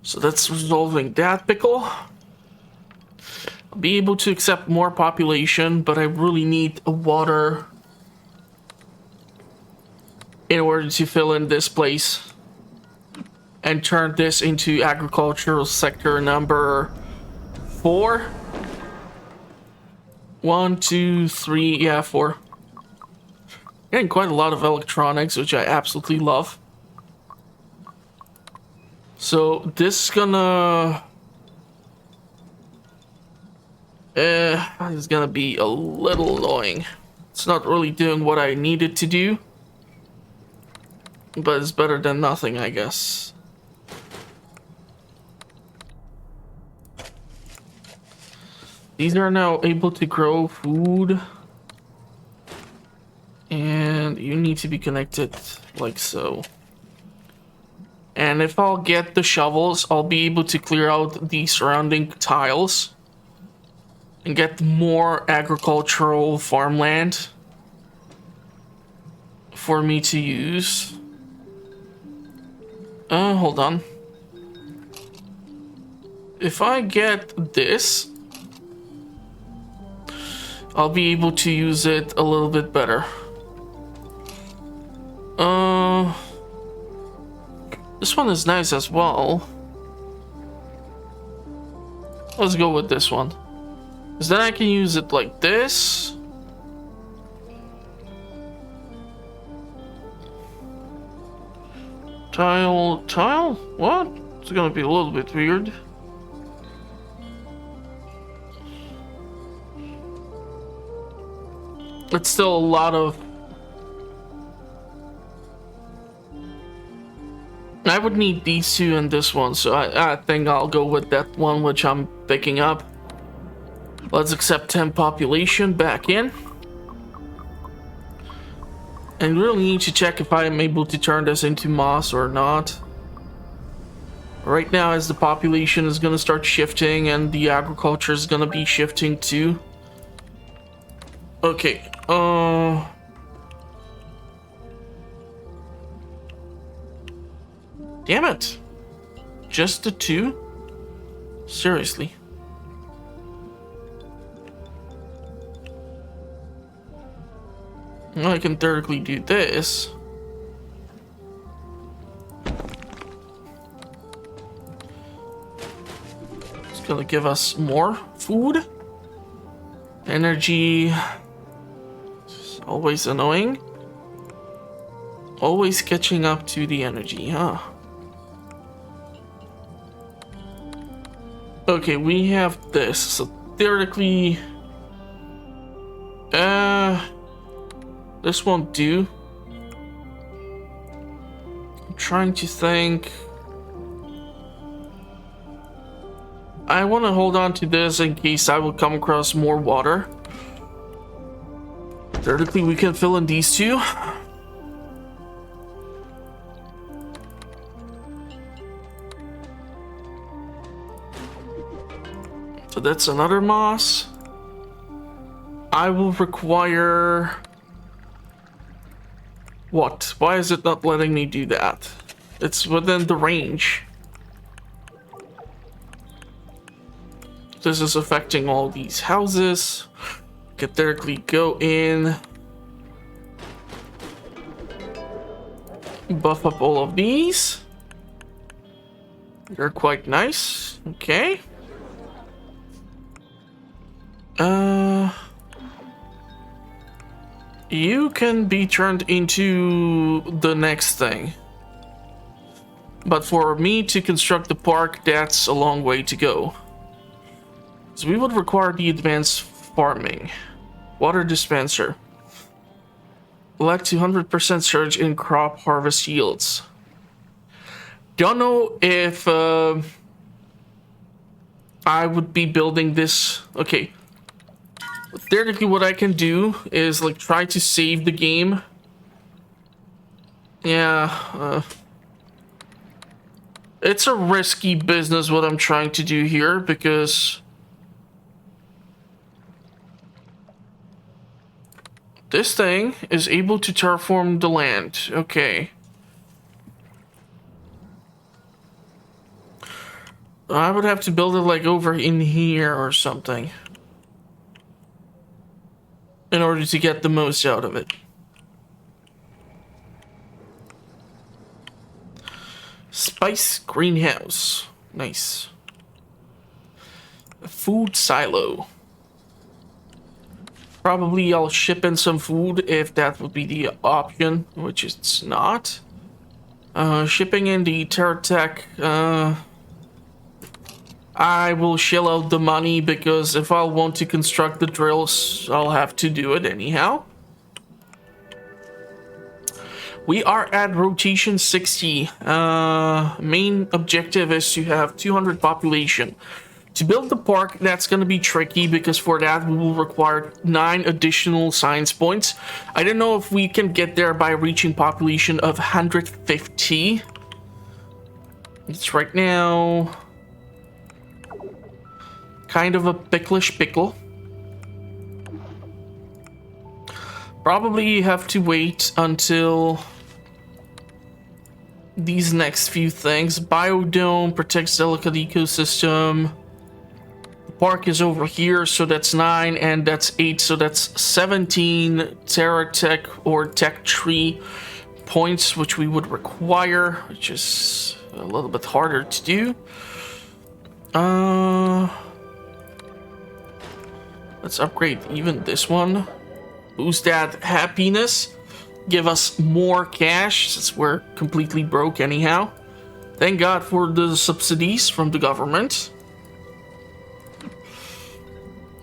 Speaker 1: So that's resolving that pickle. I'll be able to accept more population, but I really need a water in order to fill in this place and turn this into agricultural sector number 4. 1, 2, 3, yeah, 4. Getting quite a lot of electronics, which I absolutely love. So this is gonna is gonna be a little annoying. It's not really doing what I need it to do, but it's better than nothing, I guess. These are now able to grow food. And you need to be connected like so. And if I'll get the shovels, I'll be able to clear out the surrounding tiles and get more agricultural farmland for me to use. Hold on. If I get this, I'll be able to use it a little bit better. This one is nice as well. Let's go with this one. Because then I can use it like this. Tile? What? It's gonna be a little bit weird. It's still a lot of... I would need these two and this one, so I think I'll go with that one which I'm picking up. Let's accept 10 population back in. And really need to check if I am able to turn this into moss or not. Right now, as the population is going to start shifting and the agriculture is going to be shifting too. Okay, damn it. Just the 2? Seriously. Well, I can theoretically do this. Let's gonna give us more food. Energy. It's always annoying. Always catching up to the energy, huh? Okay, we have this. So theoretically, this won't do. I'm trying to think. I want to hold on to this in case I will come across more water. Theoretically, we can fill in these two. So that's another moss. I will require... What? Why is it not letting me do that? It's within the range. This is affecting all these houses. Could theoretically go in. Buff up all of these. They're quite nice. Okay. You can be turned into the next thing. But for me to construct the park, that's a long way to go. So we would require the advanced farming. Water dispenser. Led to 100% surge in crop harvest yields. Don't know if I would be building this. Okay. Theoretically, what I can do is like try to save the game. Yeah. It's a risky business what I'm trying to do here because this thing is able to terraform the land. Okay. I would have to build it like over in here or something in order to get the most out of it. Spice greenhouse. Nice. A food silo. Probably I'll ship in some food if that would be the option, which it's not. Shipping in the Terratech, I will shell out the money because if I want to construct the drills, I'll have to do it anyhow. We are at rotation 60. Main objective is to have 200 population. To build the park, that's going to be tricky because for that we will require 9 additional science points. I don't know if we can get there by reaching population of 150. It's right now kind of a picklish pickle. Probably have to wait until these next few things. Biodome protects delicate ecosystem. The park is over here, so that's 9, and that's 8, so that's 17 Terratech or Tech Tree points, which we would require, which is a little bit harder to do. Let's upgrade even this one. Boost that happiness. Give us more cash since we're completely broke anyhow. Thank God for the subsidies from the government.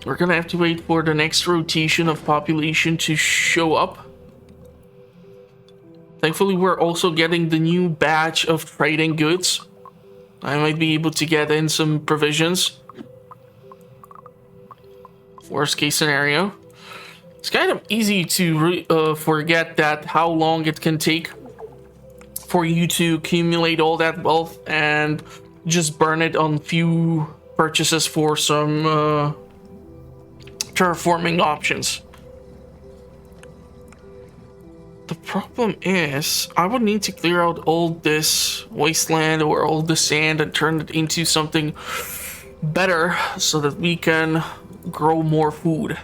Speaker 1: We're gonna have to wait for the next rotation of population to show up. Thankfully, we're also getting the new batch of trading goods. I might be able to get in some provisions. Worst case scenario. It's kind of easy to forget that how long it can take for you to accumulate all that wealth and just burn it on few purchases for some terraforming options. The problem is I would need to clear out all this wasteland or all the sand and turn it into something better so that we can grow more food.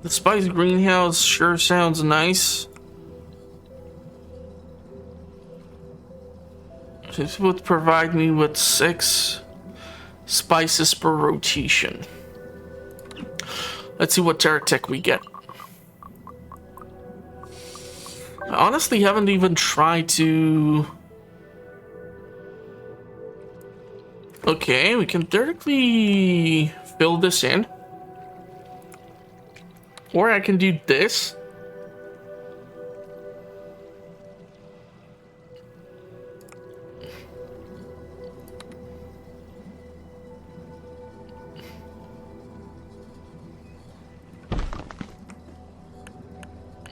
Speaker 1: The spice greenhouse sure sounds nice. This would provide me with 6 spices per rotation. Let's see what Terra Tech we get. I honestly haven't even tried to... Okay, we can theoretically fill this in. Or I can do this.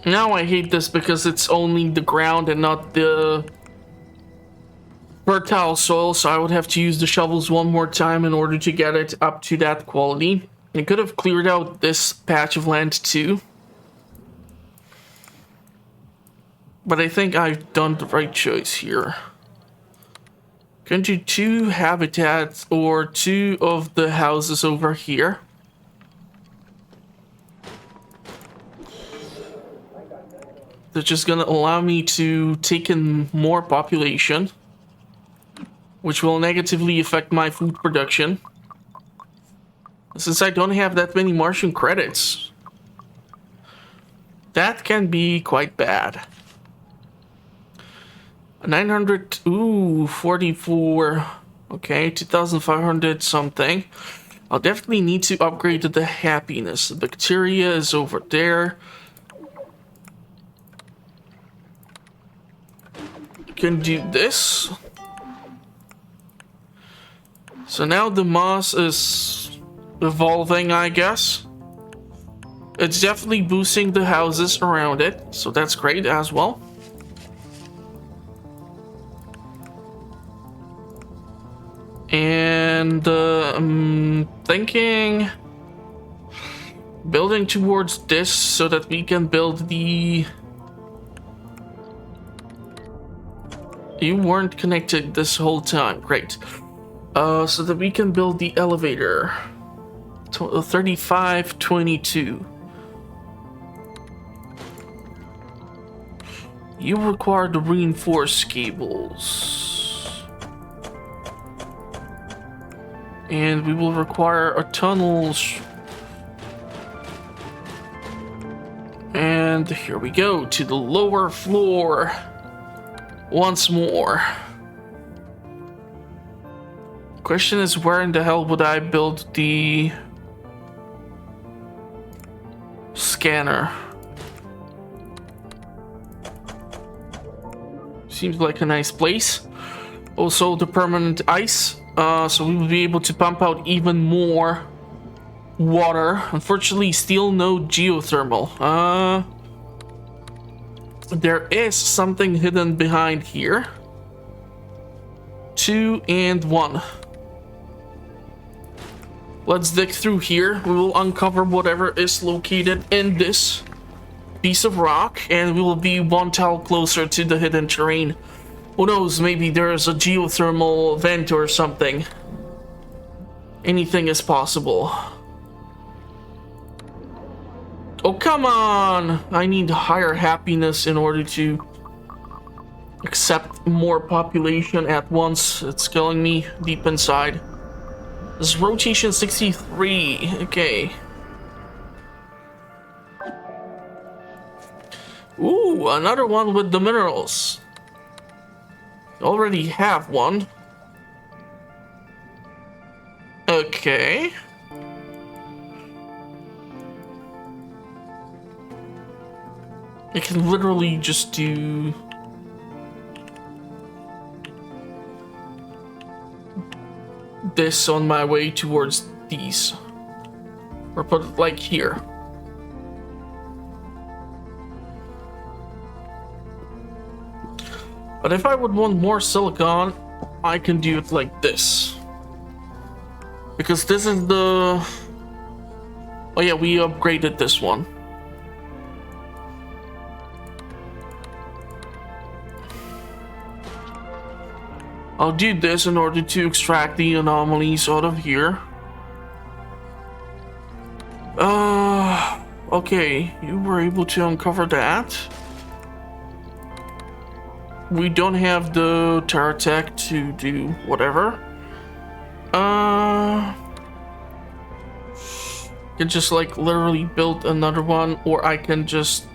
Speaker 1: Now I hate this because it's only the ground and not the fertile soil, so I would have to use the shovels one more time in order to get it up to that quality. I could have cleared out this patch of land too. But I think I've done the right choice here. Can do 2 habitats or 2 of the houses over here. They're just gonna allow me to take in more population, which will negatively affect my food production. Since I don't have that many Martian credits, that can be quite bad. 900, ooh, 44, okay, 2,500 something. I'll definitely need to upgrade to the happiness. The bacteria is over there. Can do this. So now the moss is evolving, I guess. It's definitely boosting the houses around it, so that's great as well. And I'm thinking building towards this so that we can build the... You weren't connected this whole time. Great. So that we can build the elevator. 3522. You require the reinforced cables. And we will require a tunnel. And here we go to the lower floor. Once more. Question is, where in the hell would I build the scanner? Seems like a nice place. Also the permanent ice, so we will be able to pump out even more water. Unfortunately, still no geothermal. There is something hidden behind here. 2 and 1. Let's dig through here. We will uncover whatever is located in this piece of rock, and we will be 1 tile closer to the hidden terrain. Who knows, maybe there's a geothermal vent or something. Anything is possible. Oh, come on! I need higher happiness in order to accept more population at once. It's killing me deep inside. This is rotation 63. Okay. Ooh, another one with the minerals. Already have one. Okay. I can literally just do this on my way towards these. Or put it like here. But if I would want more silicon, I can do it like this. Because this is the... Oh yeah, we upgraded this one. I'll do this in order to extract the anomalies out of here. Okay, you were able to uncover that. we don't have the Terra Tech to do whatever. I can just like literally build another one, or I can just...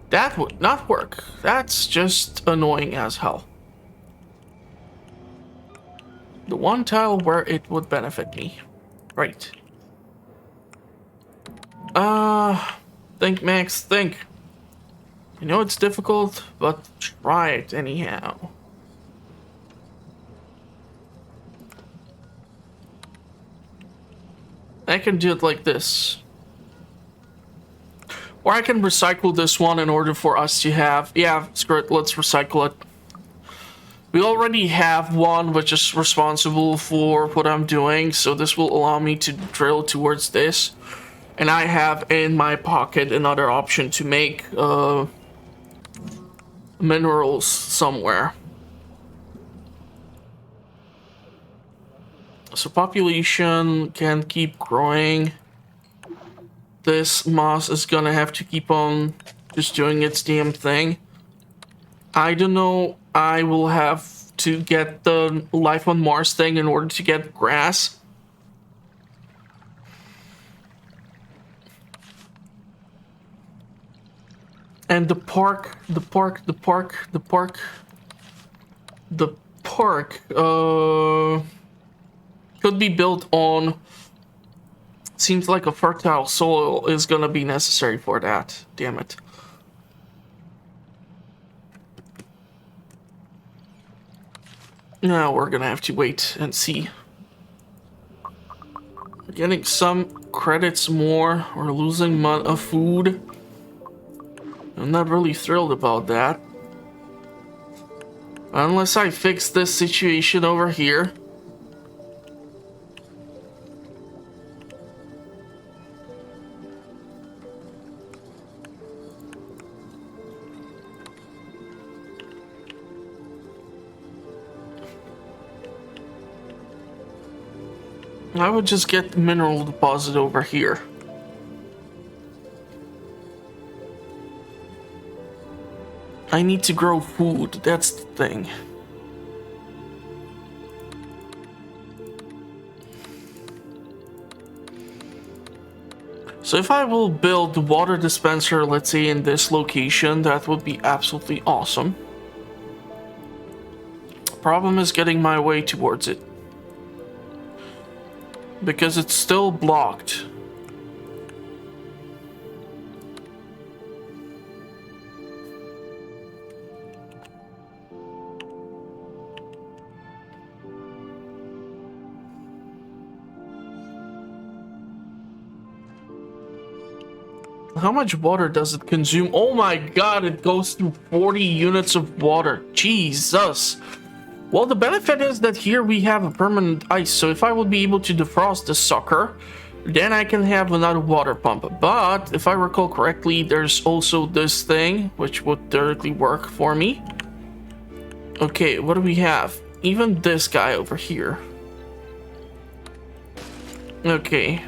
Speaker 1: That would not work. That's just annoying as hell. The one tile where it would benefit me. Right. Think, Max, think. I know it's difficult, but try it anyhow. I can do it like this. Or I can recycle this one in order for us to have... Yeah, screw it, let's recycle it. We already have one which is responsible for what I'm doing, so this will allow me to drill towards this. And I have in my pocket another option to make minerals somewhere. So population can keep growing. This moss is gonna have to keep on just doing its damn thing. I don't know, I will have to get the life on Mars thing in order to get grass. And the park could be built on... Seems like a fertile soil is gonna be necessary for that. Damn it. Now we're gonna have to wait and see. We're getting some credits more. We're losing food. I'm not really thrilled about that. Unless I fix this situation over here. I would just get mineral deposit over here. I need to grow food, that's the thing. So if I will build the water dispenser, let's say in this location, that would be absolutely awesome. Problem is getting my way towards it. Because it's still blocked. How much water does it consume? Oh my god, it goes through 40 units of water. Jesus. Well, the benefit is that here we have a permanent ice, so if I would be able to defrost this sucker, then I can have another water pump. But, if I recall correctly, there's also this thing, which would directly work for me. Okay, what do we have? Even this guy over here. Okay.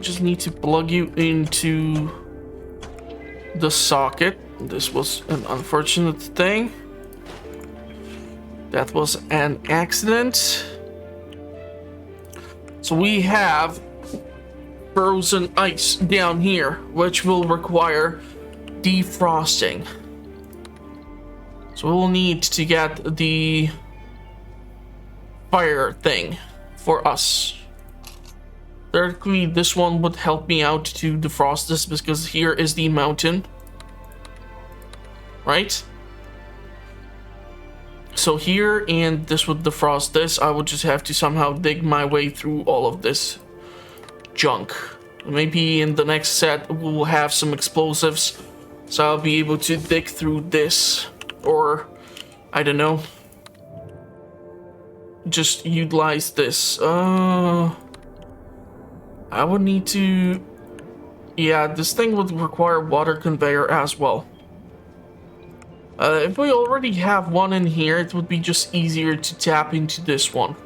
Speaker 1: Just need to plug you into the socket. This was an unfortunate thing. That was an accident. So we have frozen ice down here, which will require defrosting. So we'll need to get the fire thing for us. Theoretically, this one would help me out to defrost this because here is the mountain. Right? So here, and this would defrost this. I would just have to somehow dig my way through all of this junk. Maybe in the next set we'll have some explosives, so I'll be able to dig through this, or I don't know, just utilize this. I would need to, yeah, this thing would require water conveyor as well. If we already have one in here, it would be just easier to tap into this one.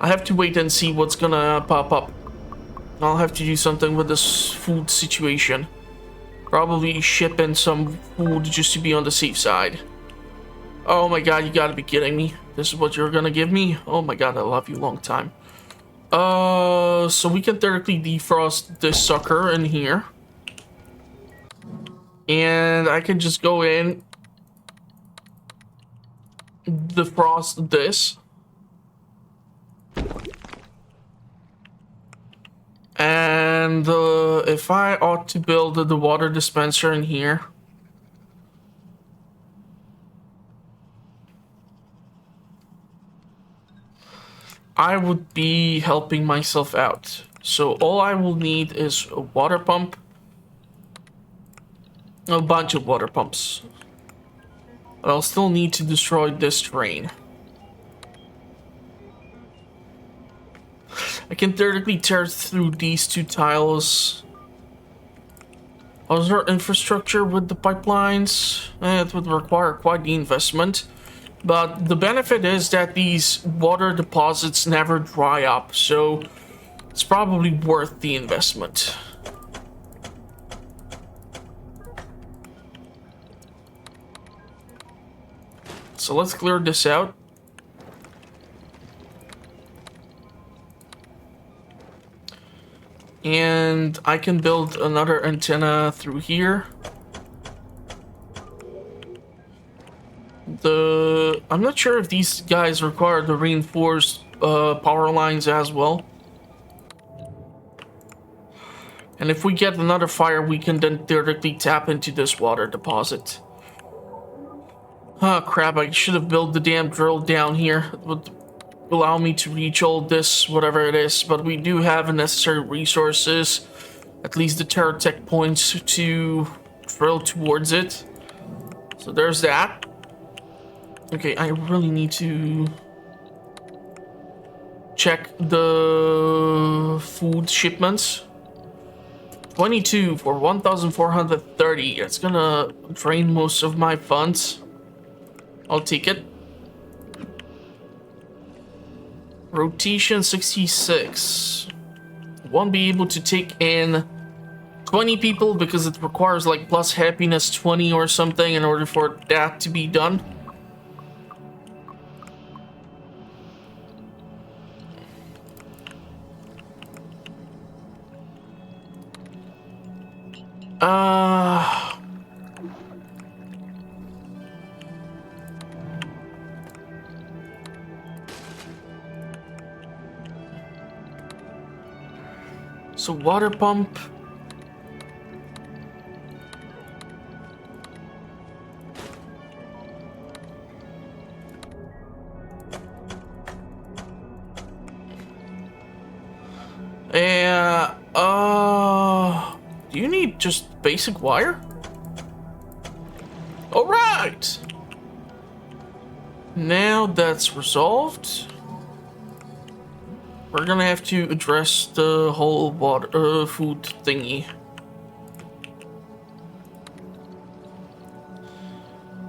Speaker 1: I have to wait and see what's gonna pop up. I'll have to do something with this food situation. Probably ship in some food just to be on the safe side. Oh my god, you gotta be kidding me. This is what you're gonna give me? Oh my god, I love you long time. So we can theoretically defrost this sucker in here. And I can just go in, defrost this. And if I ought to build the water dispenser in here. I would be helping myself out. So all I will need is a water pump. A bunch of water pumps. But I'll still need to destroy this drain. I can theoretically tear through these two tiles. Other infrastructure with the pipelines. It would require quite the investment. But the benefit is that these water deposits never dry up. So it's probably worth the investment. So let's clear this out. And I can build another antenna through here. I'm not sure if these guys require the reinforced power lines as well. And if we get another fire, we can then theoretically tap into this water deposit. Oh crap, I should have built the damn drill down here. It would allow me to reach all this, whatever it is, but we do have the necessary resources, at least the terra tech points to drill towards it. So there's that. Okay, I really need to check the food shipments. 22 for 1,430. It's gonna drain most of my funds. I'll take it. Rotation 66. Won't be able to take in 20 people because it requires like plus happiness 20 or something in order for that to be done. So water pump. Do you need just basic wire? All right. Now that's resolved. We're gonna have to address the whole water food thingy.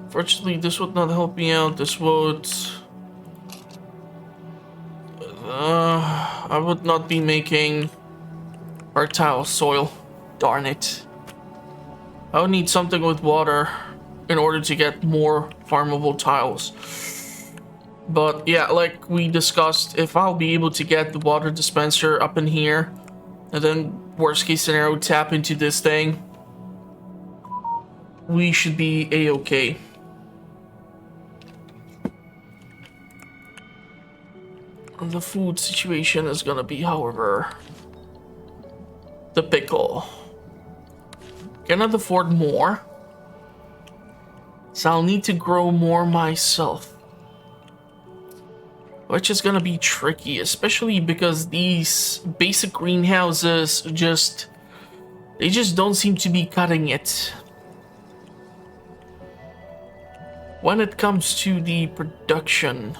Speaker 1: Fortunately, this would not help me out. This would... I would not be making fertile soil. Darn it. I would need something with water in order to get more farmable tiles. But yeah, like we discussed, if I'll be able to get the water dispenser up in here, and then worst case scenario, tap into this thing, we should be a-okay. The food situation is gonna be, however, the pickle. Cannot afford more, so I'll need to grow more myself. Which is gonna be tricky, especially because these basic greenhouses they just don't seem to be cutting it. When it comes to the production,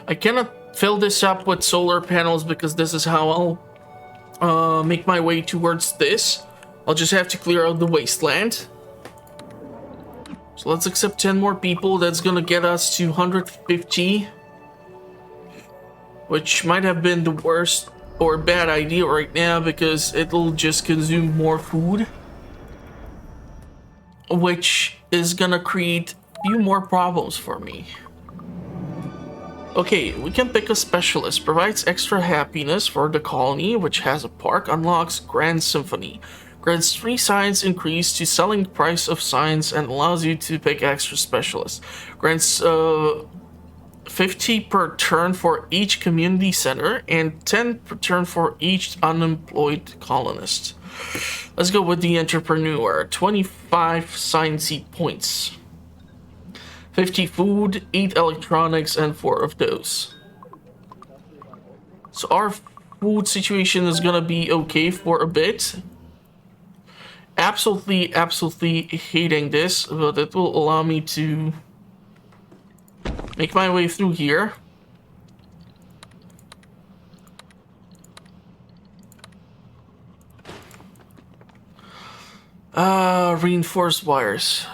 Speaker 1: I cannot fill this up with solar panels because this is how I'll make my way towards this. I'll just have to clear out the wasteland. So let's accept 10 more people. That's gonna get us to 150. which might have been the worst or bad idea right now because it'll just consume more food, which is gonna create a few more problems for me. Okay, we can pick a specialist. Provides extra happiness for the colony, which has a park. Unlocks Grand Symphony. Grants 3 signs increase to selling price of signs and allows you to pick extra specialists. Grants 50 per turn for each community center and 10 per turn for each unemployed colonist. Let's go with the entrepreneur. 25 sign seed points. 50 food, 8 electronics, and 4 of those. So our food situation is gonna be okay for a bit. Absolutely hating this, but it will allow me to make my way through here. Reinforced wires,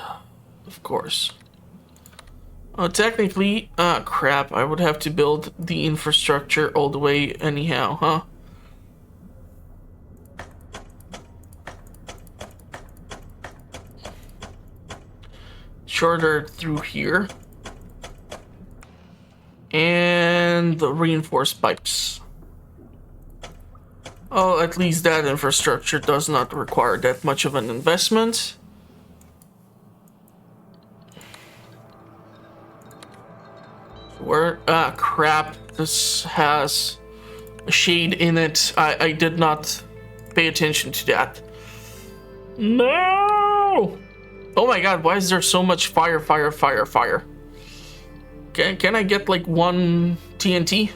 Speaker 1: of course. Technically, crap, I would have to build the infrastructure all the way anyhow, huh? Shorter through here. And the reinforced pipes. Oh, at least that infrastructure does not require that much of an investment. Where, crap, this has a shade in it. I did not pay attention to that. No! Oh my god, why is there so much fire? Can I get like one TNT?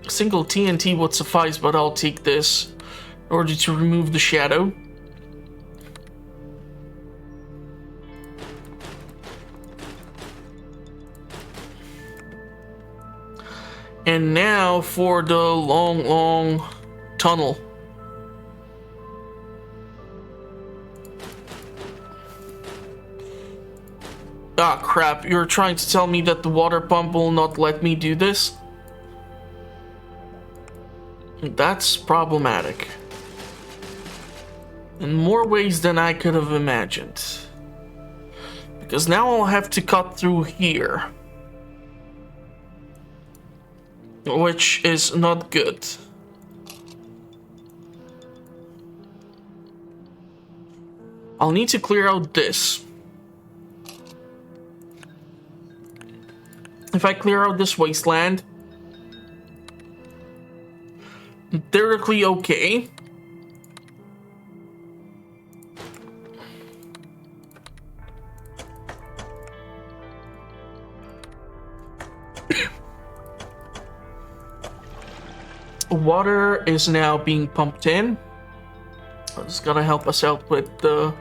Speaker 1: A single TNT would suffice, but I'll take this in order to remove the shadow. And now for the long tunnel. Ah, crap. You're trying to tell me that the water pump will not let me do this? That's problematic. In more ways than I could have imagined. Because now I'll have to cut through here. Which is not good. I'll need to clear out this. If I clear out this wasteland, theoretically okay. Water is now being pumped in. It's gonna help us out with the...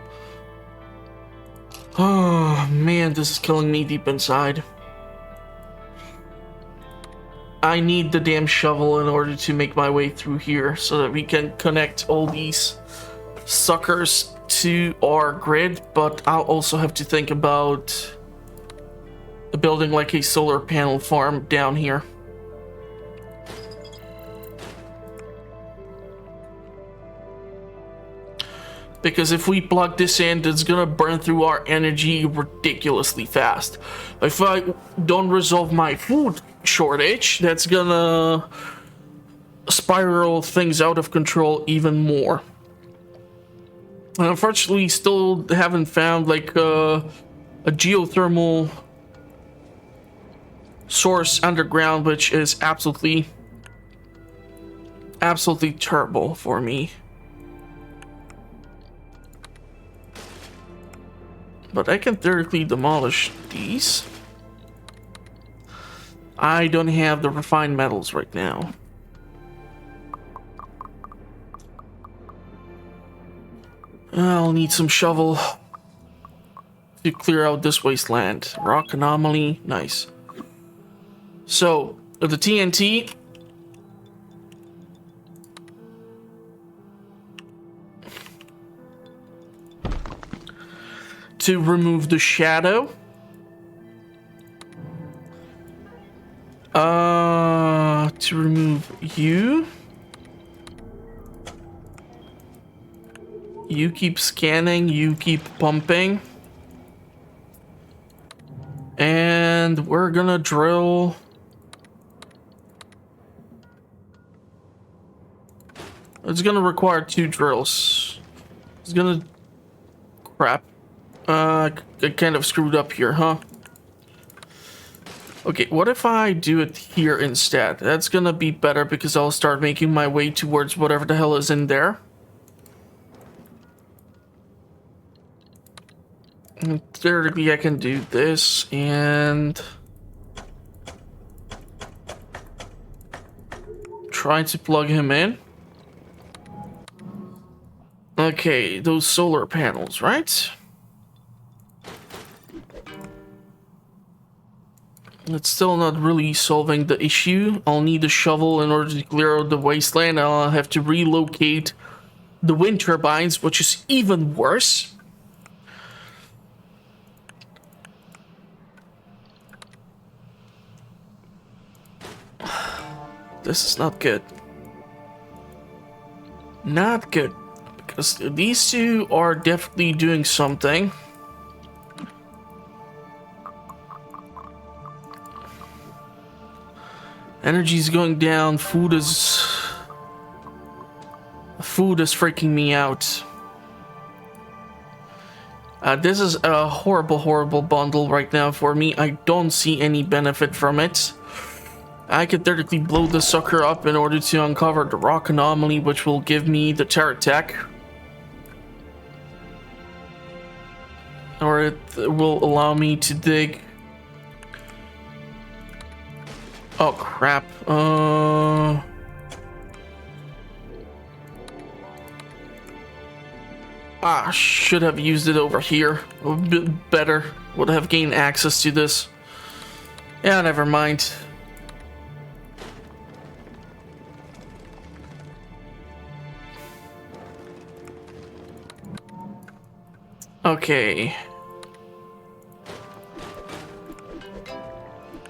Speaker 1: Oh man, this is killing me deep inside. I need the damn shovel in order to make my way through here so that we can connect all these suckers to our grid, but I'll also have to think about building like a solar panel farm down here. Because if we plug this in, it's gonna burn through our energy ridiculously fast. If I don't resolve my food shortage, that's gonna spiral things out of control even more. And unfortunately, still haven't found like a geothermal source underground, which is absolutely terrible for me. But I can theoretically demolish these. I don't have the refined metals right now. I'll need some shovel to clear out this wasteland. Rock anomaly, nice. So, the TNT... to remove the shadow. to remove you. You keep scanning, you keep pumping. And we're gonna drill. It's gonna require 2 drills. It's gonna... Crap. I kind of screwed up here, huh? Okay, what if I do it here instead? That's gonna be better because I'll start making my way towards whatever the hell is in there. And theoretically, I can do this and try to plug him in. Okay, those solar panels, right? It's still not really solving the issue. I'll need a shovel in order to clear out the wasteland. I'll have to relocate the wind turbines, which is even worse. This is not good. Not good. Because these two are definitely doing something. Energy's going down. Food is freaking me out. This is a horrible bundle right now for me. I don't see any benefit from it. I could theoretically blow the sucker up in order to uncover the rock anomaly, which will give me the terror tech. Or it will allow me to dig. Oh crap. Should have used it over here. A bit better. Would have gained access to this. Yeah, never mind. Okay.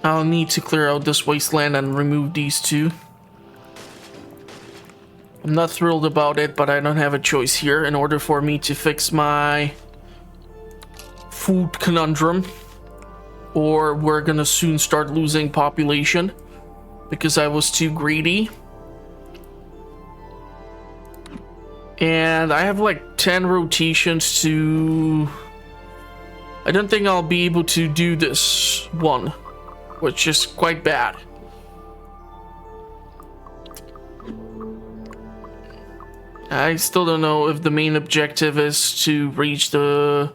Speaker 1: I'll need to clear out this wasteland and remove these two. I'm not thrilled about it, but I don't have a choice here in order for me to fix my food conundrum. Or we're gonna soon start losing population because I was too greedy. And I have like 10 rotations to... I don't think I'll be able to do this one, which is quite bad. I still don't know if the main objective is to reach the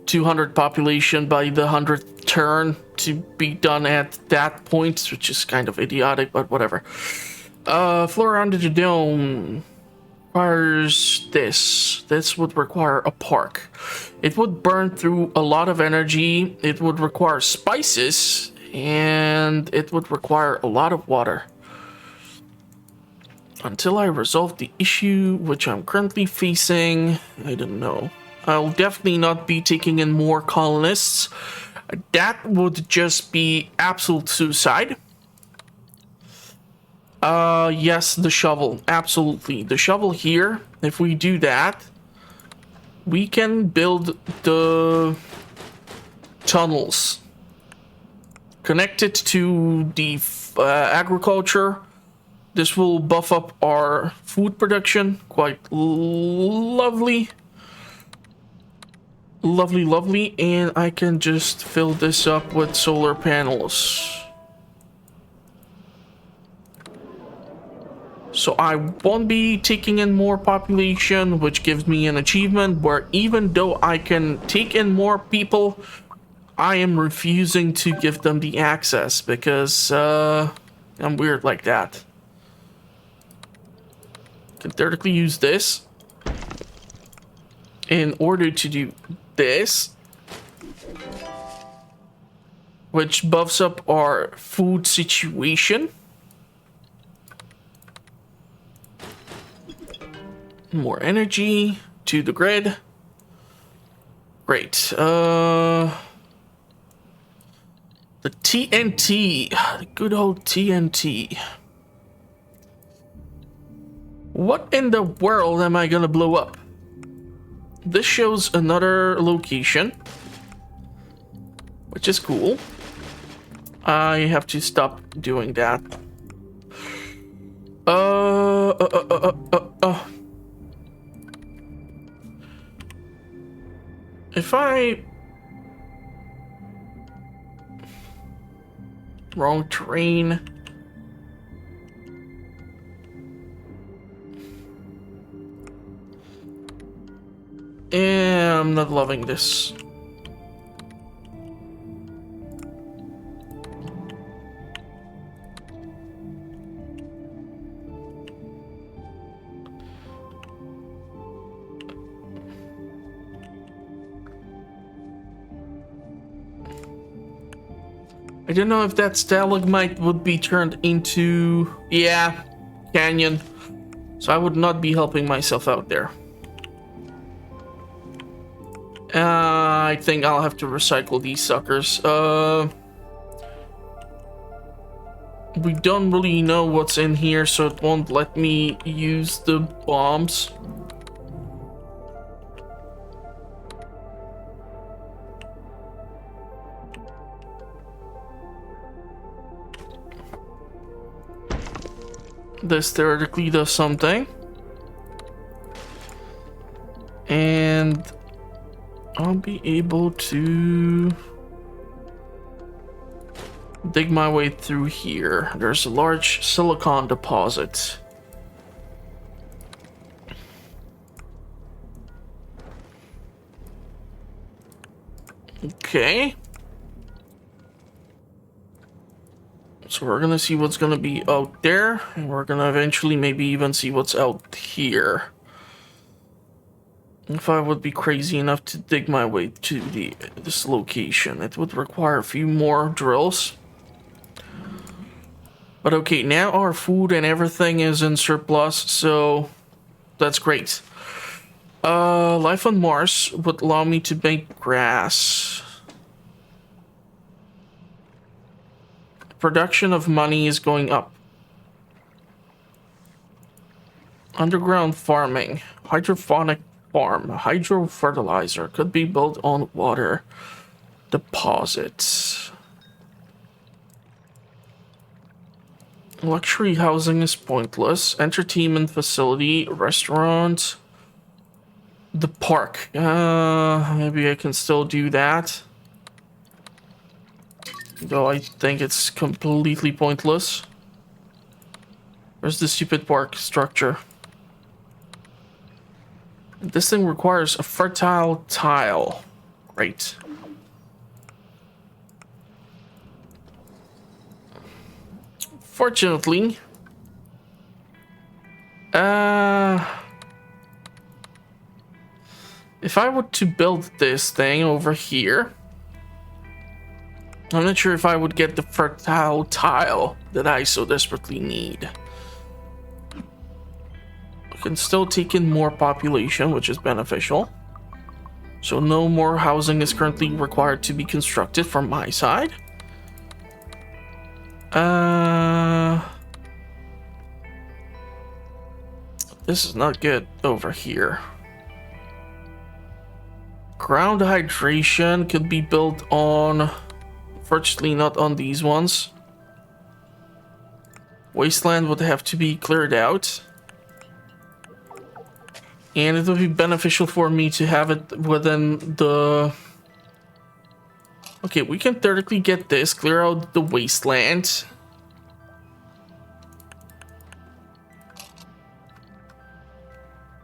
Speaker 1: 200 population by the 100th turn to be done at that point, which is kind of idiotic, but whatever. Floor under the dome requires this. This would require a park. It would burn through a lot of energy. It would require spices, and it would require a lot of water. Until I resolve the issue which I'm currently facing, I don't know. I'll definitely not be taking in more colonists. That would just be absolute suicide. Yes, the shovel. Absolutely. The shovel here, if we do that, we can build the tunnels. Connect it to the agriculture. This will buff up our food production. Quite lovely. Lovely. And I can just fill this up with solar panels. So I won't be taking in more population, which gives me an achievement where even though I can take in more people, I am refusing to give them the access because I'm weird like that. Can theoretically use this in order to do this, which buffs up our food situation. More energy to the grid. Great. The TNT. The good old TNT. What in the world am I gonna blow up? This shows another location, which is cool. I have to stop doing that. If I... Wrong terrain. Yeah, I'm not loving this. I don't know if that stalagmite would be turned into... Yeah, canyon. So I would not be helping myself out there. I think I'll have to recycle these suckers. We don't really know what's in here, so it won't let me use the bombs. This theoretically does something. And I'll be able to dig my way through here. There's a large silicon deposit. Okay. So we're gonna see what's gonna be out there, and we're gonna eventually maybe even see what's out here. If I would be crazy enough to dig my way to this location, it would require a few more drills. But okay, now our food and everything is in surplus, so that's great. Life on Mars would allow me to make grass. Production of money is going up. Underground farming, hydroponic farm, hydro fertilizer could be built on water deposits. Luxury housing is pointless. Entertainment facility, restaurant, the park. Maybe I can still do that. Though I think it's completely pointless. Where's the stupid park structure? This thing requires a fertile tile. Great. Fortunately, if I were to build this thing over here, I'm not sure if I would get the fertile tile that I so desperately need. I can still take in more population, which is beneficial. So no more housing is currently required to be constructed from my side. This is not good over here. Ground hydration could be built on... Fortunately, not on these ones. Wasteland would have to be cleared out. And it would be beneficial for me to have it within the... Okay, we can theoretically get this, clear out the wasteland.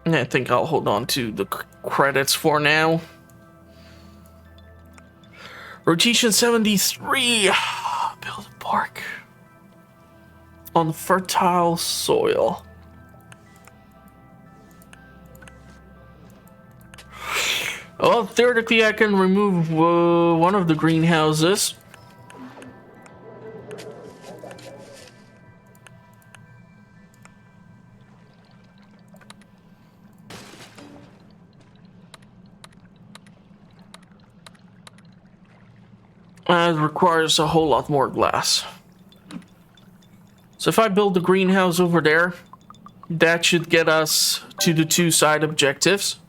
Speaker 1: And I think I'll hold on to the credits for now. Rotation 73. Build a park on fertile soil. Well, theoretically, I can remove one of the greenhouses. It requires a whole lot more glass. So if I build the greenhouse over there, That should get us to the 2 side objectives.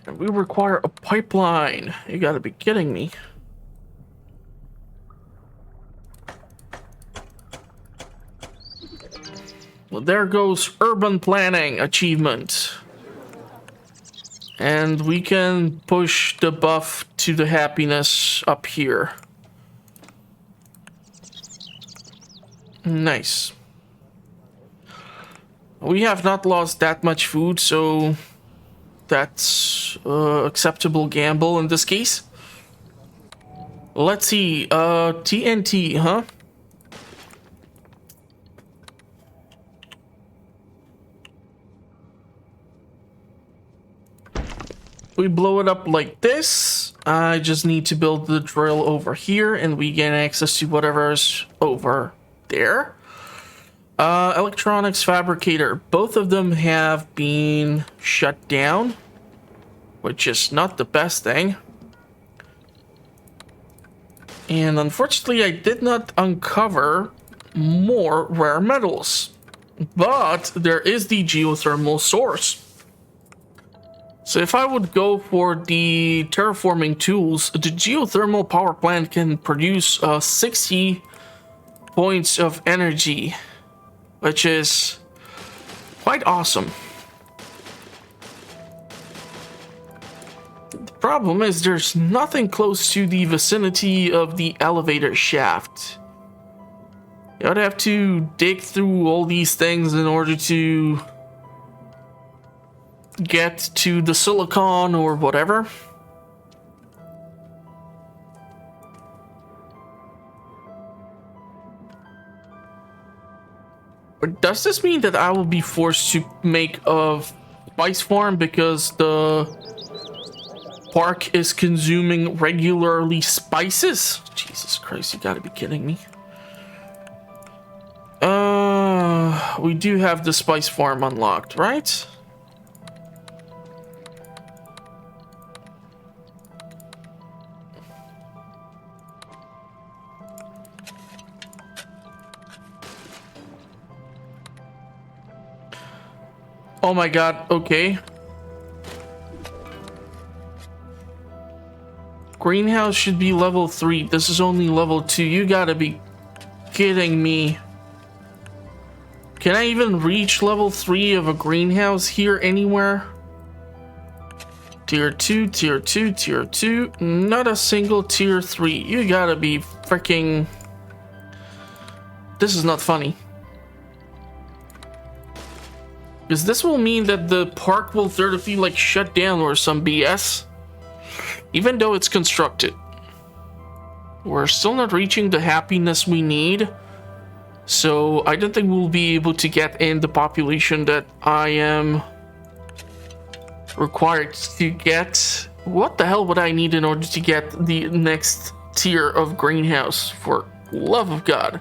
Speaker 1: And we require a pipeline. You gotta be kidding me. Well, there goes urban planning achievement. And we can push the buff to the happiness up here. Nice. We have not lost that much food, so that's acceptable gamble in this case. Let's see, TNT, huh? We blow it up like this. I just need to build the drill over here and we gain access to whatever's over there. Electronics fabricator. Both of them have been shut down, which is not the best thing. And unfortunately, I did not uncover more rare metals. But there is the geothermal source. So if I would go for the terraforming tools, the geothermal power plant can produce 60 points of energy, which is quite awesome. The problem is there's nothing close to the vicinity of the elevator shaft. I'd have to dig through all these things in order to get to the silicon or whatever. But does this mean that I will be forced to make a spice farm because the park is consuming regularly spices? Jesus Christ, you gotta be kidding me. We do have the spice farm unlocked, right? Oh my god, okay. Greenhouse should be level 3. This is only level 2. You gotta be kidding me. Can I even reach level 3 of a greenhouse here anywhere? Tier 2, tier 2, tier 2. Not a single tier 3. You gotta be freaking... This is not funny. Because this will mean that the park will theoretically like shut down or some BS. Even though it's constructed. We're still not reaching the happiness we need. So I don't think we'll be able to get in the population that I am required to get. What the hell would I need in order to get the next tier of greenhouse, for love of God?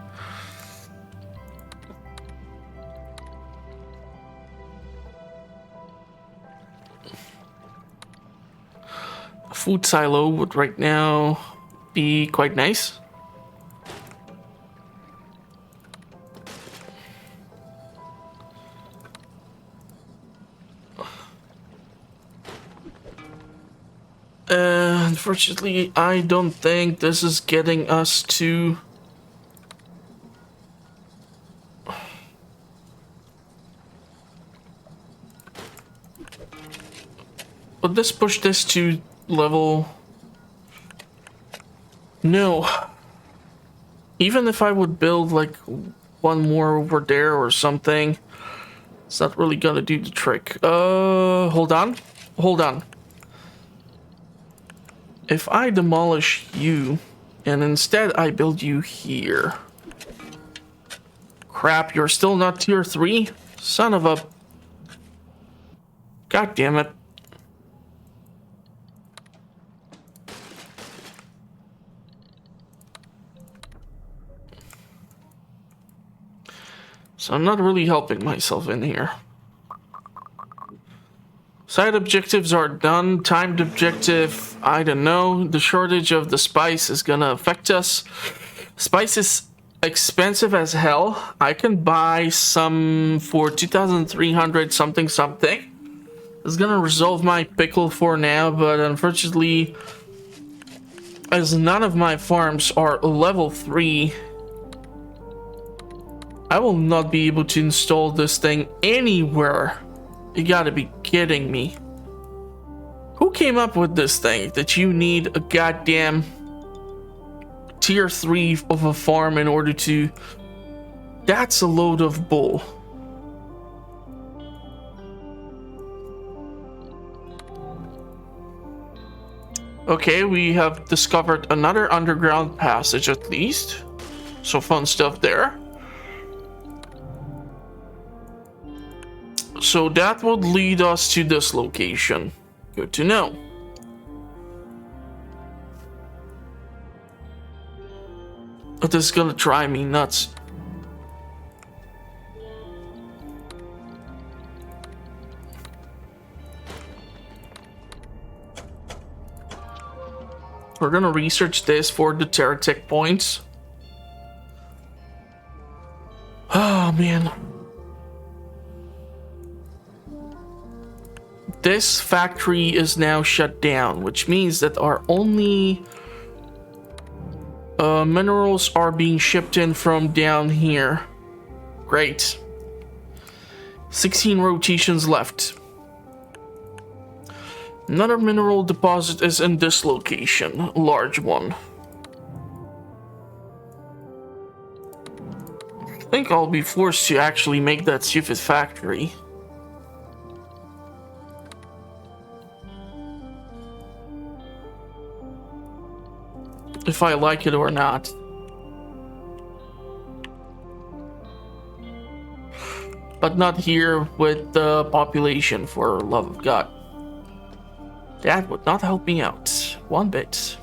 Speaker 1: A food silo would right now be quite nice. Unfortunately, I don't think this is getting us to... Would this push this to level... No. Even if I would build like one more over there or something, it's not really gonna do the trick. Hold on. Hold on. If I demolish you, and instead I build you here. Crap, you're still not tier 3? Son of a... God damn it. So I'm not really helping myself in here. Side objectives are done. Timed objective, I don't know. The shortage of the spice is gonna affect us. Spice is expensive as hell. I can buy some for 2,300 something something. It's gonna resolve my pickle for now, but unfortunately, as none of my farms are level 3, I will not be able to install this thing anywhere. You gotta be kidding me. Who came up with this thing that you need a goddamn tier 3 of a farm in order to... That's a load of bull. Okay, we have discovered another underground passage at least. So fun stuff there. So that would lead us to this location. Good to know. But this is gonna drive me nuts. We're gonna research this for the Terratech points. Oh man. This factory is now shut down, which means that our only minerals are being shipped in from down here. Great. 16 rotations left. Another mineral deposit is in this location, a large one. I think I'll be forced to actually make that stupid factory. If I like it or not. But not here with the population, for love of God. That would not help me out one bit.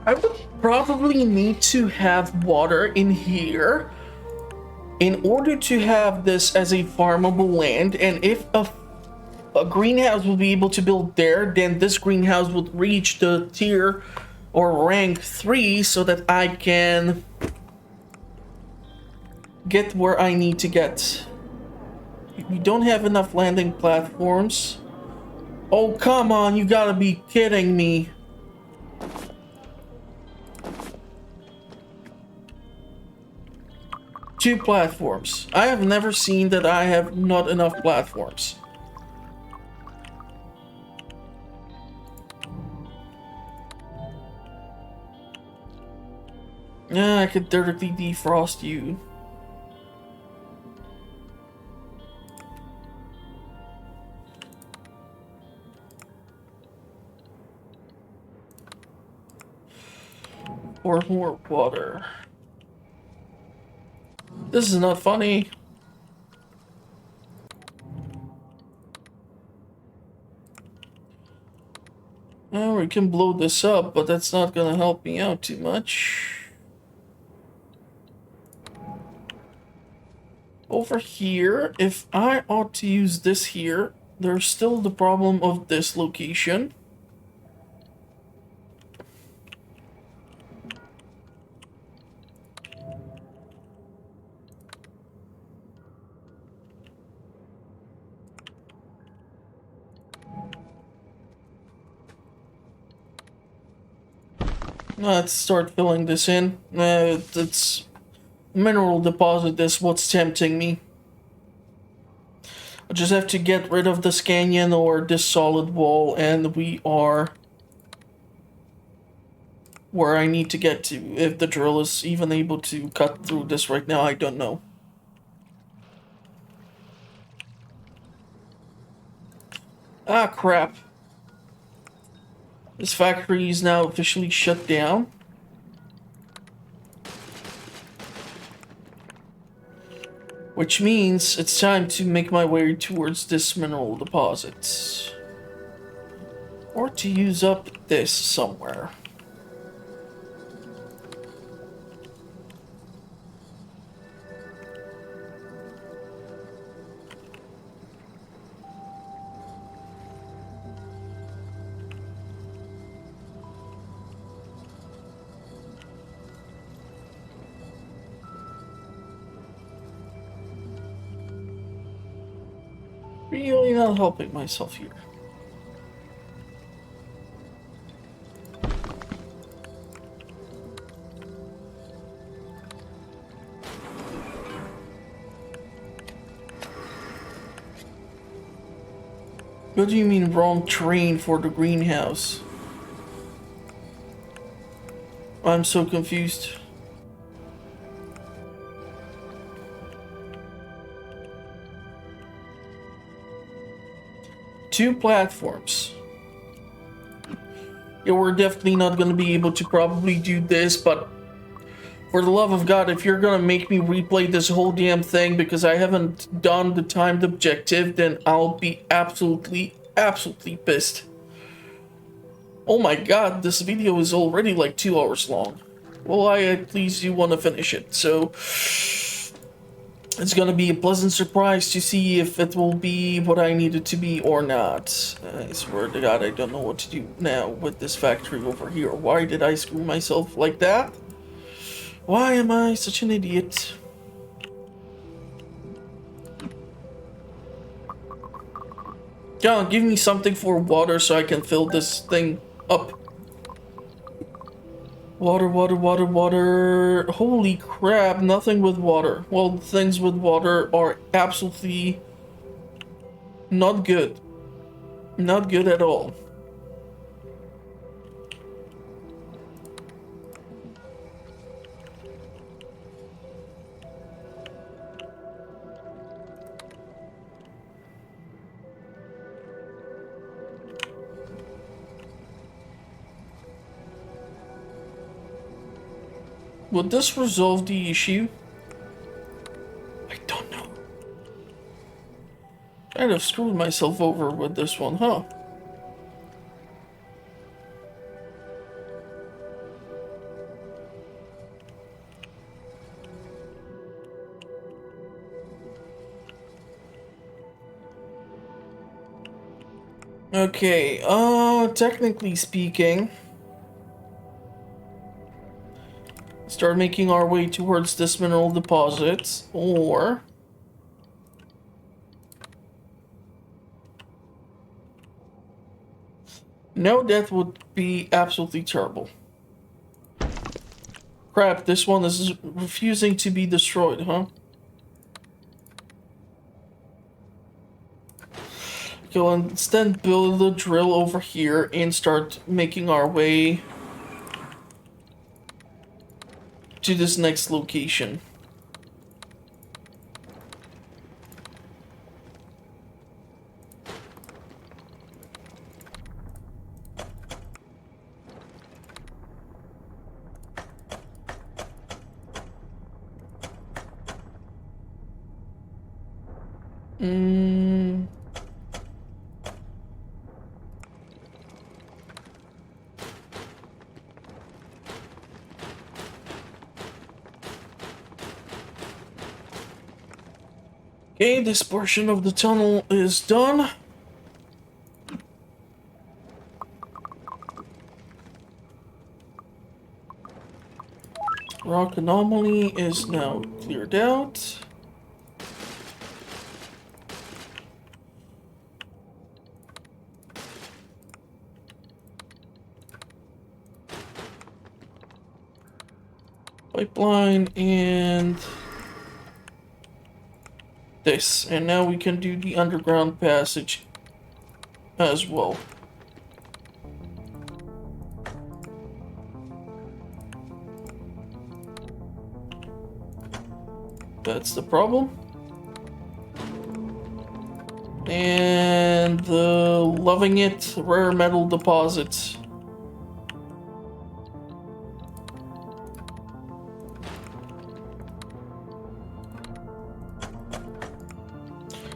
Speaker 1: I would probably need to have water in here in order to have this as a farmable land, and if a greenhouse will be able to build there, then this greenhouse would reach the tier or rank 3 so that I can get where I need to get. We don't have enough landing platforms. Oh, come on, you gotta be kidding me. Two platforms. I have never seen that I have not enough platforms. Yeah, I could directly defrost you. Or more water. This is not funny. Well, we can blow this up, but that's not gonna help me out too much. Over here, if I ought to use this here, there's still the problem of this location. Let's start filling this in. It's mineral deposit is what's tempting me. I just have to get rid of this canyon or this solid wall, and we are where I need to get to. If the drill is even able to cut through this right now, I don't know. Ah, crap. This factory is now officially shut down. Which means it's time to make my way towards this mineral deposit. Or to use up this somewhere. Really not helping myself here. What do you mean wrong terrain for the greenhouse? I'm so confused. Two platforms. Yeah, we're definitely not gonna be able to probably do this, but for the love of God, if you're gonna make me replay this whole damn thing because I haven't done the timed objective, then I'll be absolutely pissed. Oh my God, this video is already like 2 hours long. Well, I at least do want to finish it, so it's gonna be a pleasant surprise to see if it will be what I need it to be or not. I swear to God, I don't know what to do now with this factory over here. Why did I screw myself like that? Why am I such an idiot? Yeah, give me something for water so I can fill this thing up. Water, water, water, water. Holy crap, nothing with water. Well, things with water are absolutely not good. Not good at all. Would this resolve the issue? I don't know. I'd have screwed myself over with this one, huh? Okay, technically speaking, start making our way towards this mineral deposit, or no, that would be absolutely terrible. Crap, this one is refusing to be destroyed, huh? Okay, well, instead build a drill over here and start making our way to this next location. Okay, this portion of the tunnel is done. Rock anomaly is now cleared out. Pipeline and this, and now we can do the underground passage as well. That's the problem. And the loving it rare metal deposits.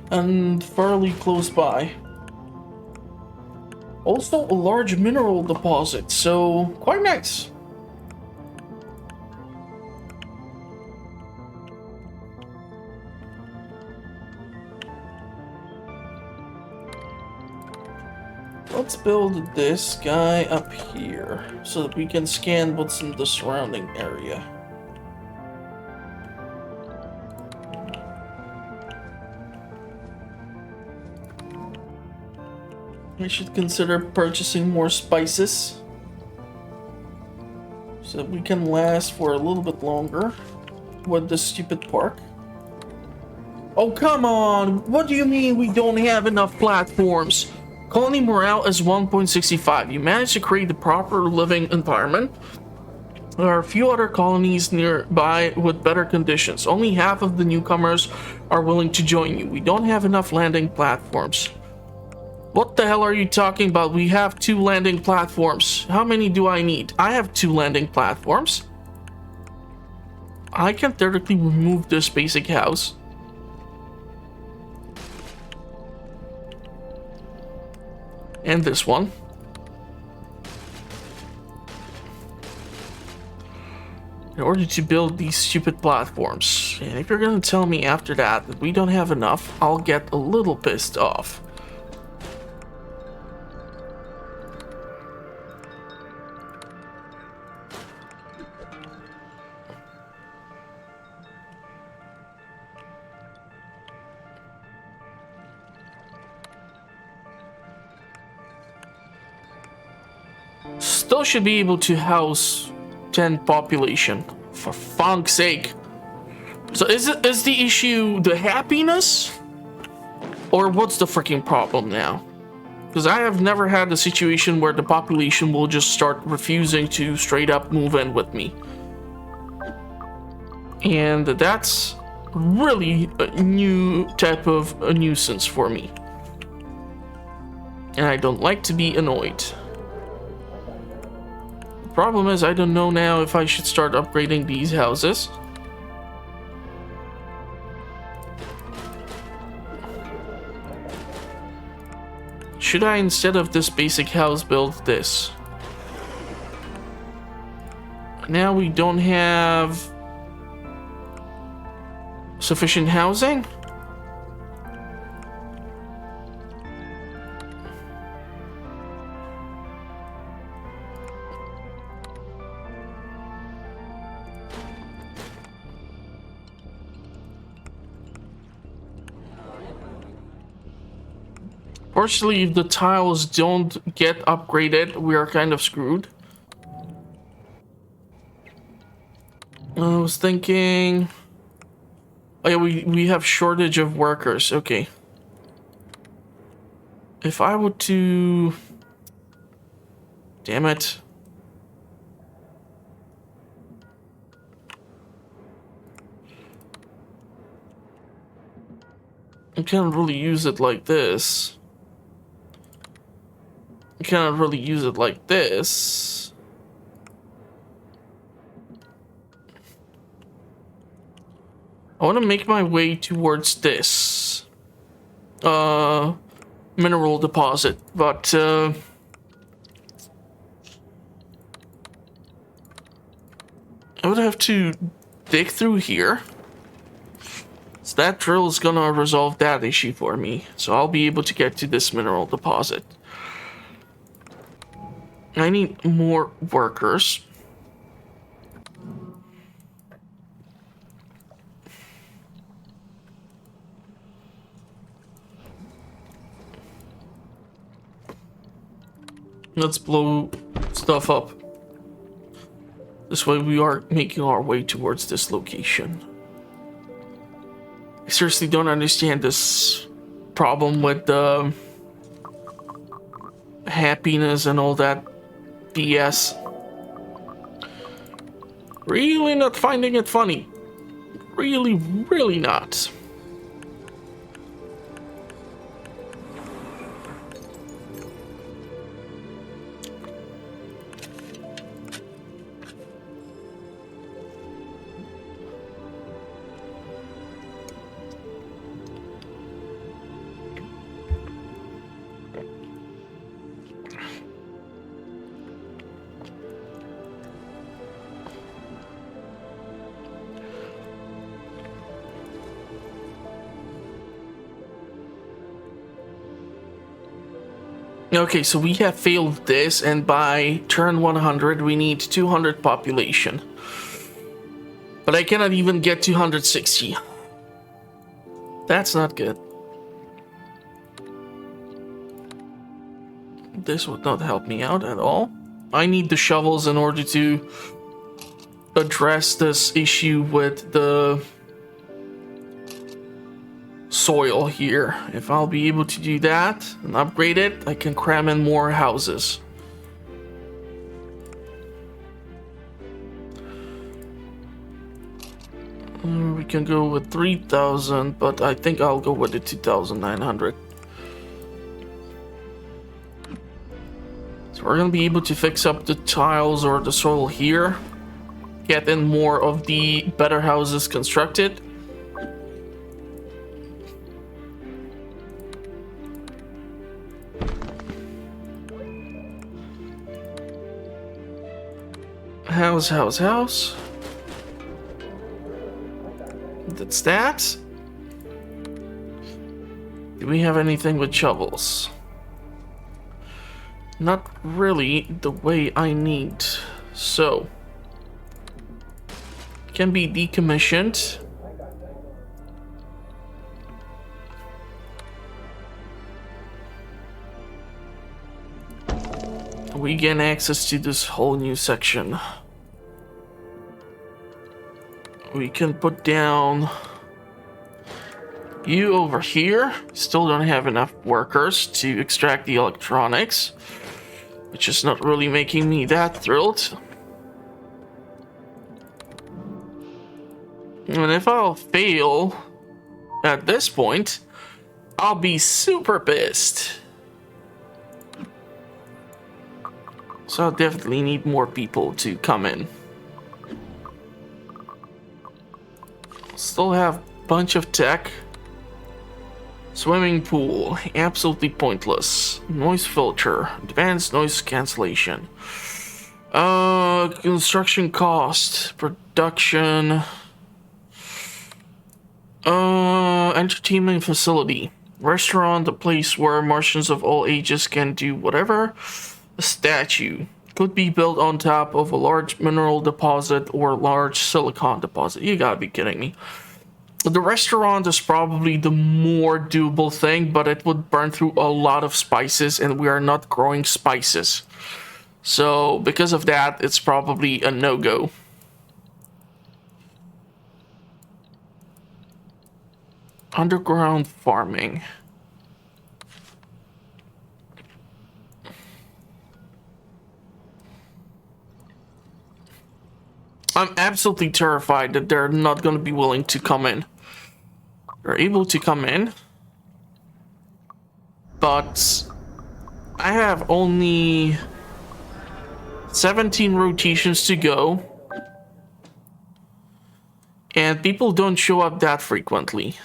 Speaker 1: And fairly close by. Also a large mineral deposit, so quite nice. Let's build this guy up here so that we can scan what's in the surrounding area. I should consider purchasing more spices so that we can last for a little bit longer with this stupid park. Oh, come on! What do you mean we don't have enough platforms? Colony morale is 1.65. You managed to create the proper living environment. There are a few other colonies nearby with better conditions. Only half of the newcomers are willing to join you. We don't have enough landing platforms. What the hell are you talking about? We have 2 landing platforms. How many do I need? I have 2 landing platforms. I can theoretically remove this basic house. And this one. In order to build these stupid platforms. And if you're gonna tell me after that we don't have enough, I'll get a little pissed off. Still should be able to house 10 population, for funk's sake. So is the issue the happiness? Or what's the freaking problem now? Because I have never had a situation where the population will just start refusing to straight up move in with me. And that's really a new type of a nuisance for me. And I don't like to be annoyed. Problem is, I don't know now if I should start upgrading these houses. Should I, instead of this basic house, build this? Now we don't have sufficient housing? Fortunately, if the tiles don't get upgraded, we are kind of screwed. I was thinking... Oh yeah, we have shortage of workers. Okay. If I were to... Damn it. I can't really use it like this. I cannot really use it like this. I want to make my way towards this mineral deposit, but I would have to dig through here. So that drill is gonna resolve that issue for me. So I'll be able to get to this mineral deposit. I need more workers. Let's blow stuff up. This way we are making our way towards this location. I seriously don't understand this problem with the happiness and all that BS. Really not finding it funny. Really, really not. Okay, so we have failed this, and by turn 100 we need 200 population. But I cannot even get 260. That's not good. this would not help me out at all. I need the shovels in order to address this issue with the soil here. If I'll be able to do that and upgrade it, I can cram in more houses. We can go with 3,000, but I think I'll go with the 2,900. So we're gonna be able to fix up the tiles or the soil here, get in more of the better houses constructed. House. That's that. Do we have anything with shovels? Not really the way I need. So, can be decommissioned. We gain access to this whole new section. We can put down you over here. Still don't have enough workers to extract the electronics, which is not really making me that thrilled. And if I'll fail at this point, I'll be super pissed. So I'll definitely need more people to come in. Still have a bunch of tech. Swimming pool, absolutely pointless. Noise filter, advanced noise cancellation. Construction cost, production. Entertainment facility. Restaurant, a place where Martians of all ages can do whatever. A statue. Could be built on top of a large mineral deposit or large silicon deposit. You gotta be kidding me. The restaurant is probably the more doable thing, but it would burn through a lot of spices, and we are not growing spices. So, because of that, it's probably a no-go. Underground farming. I'm absolutely terrified that they're not going to be willing to come in. They're able to come in, but I have only 17 rotations to go, and people don't show up that frequently.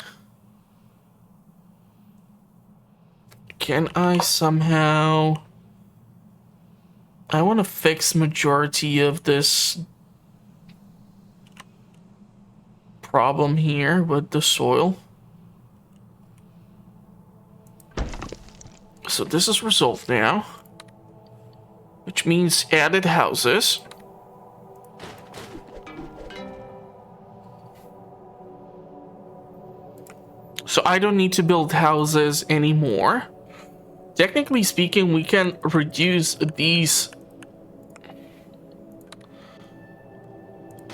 Speaker 1: Can I somehow... I want to fix majority of this problem here with the soil. So this is resolved now, which means added houses. So I don't need to build houses anymore. Technically speaking, we can reduce these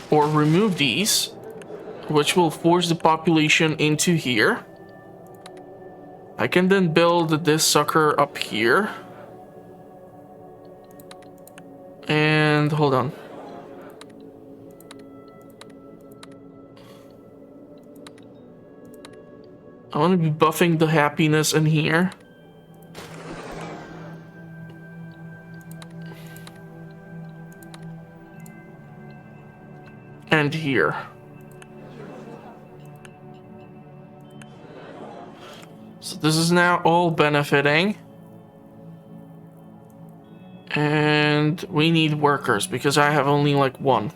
Speaker 1: or remove these, which will force the population into here. I can then build this sucker up here. And hold on. I want to be buffing the happiness in here. And here. So this is now all benefiting. And we need workers because I have only like one.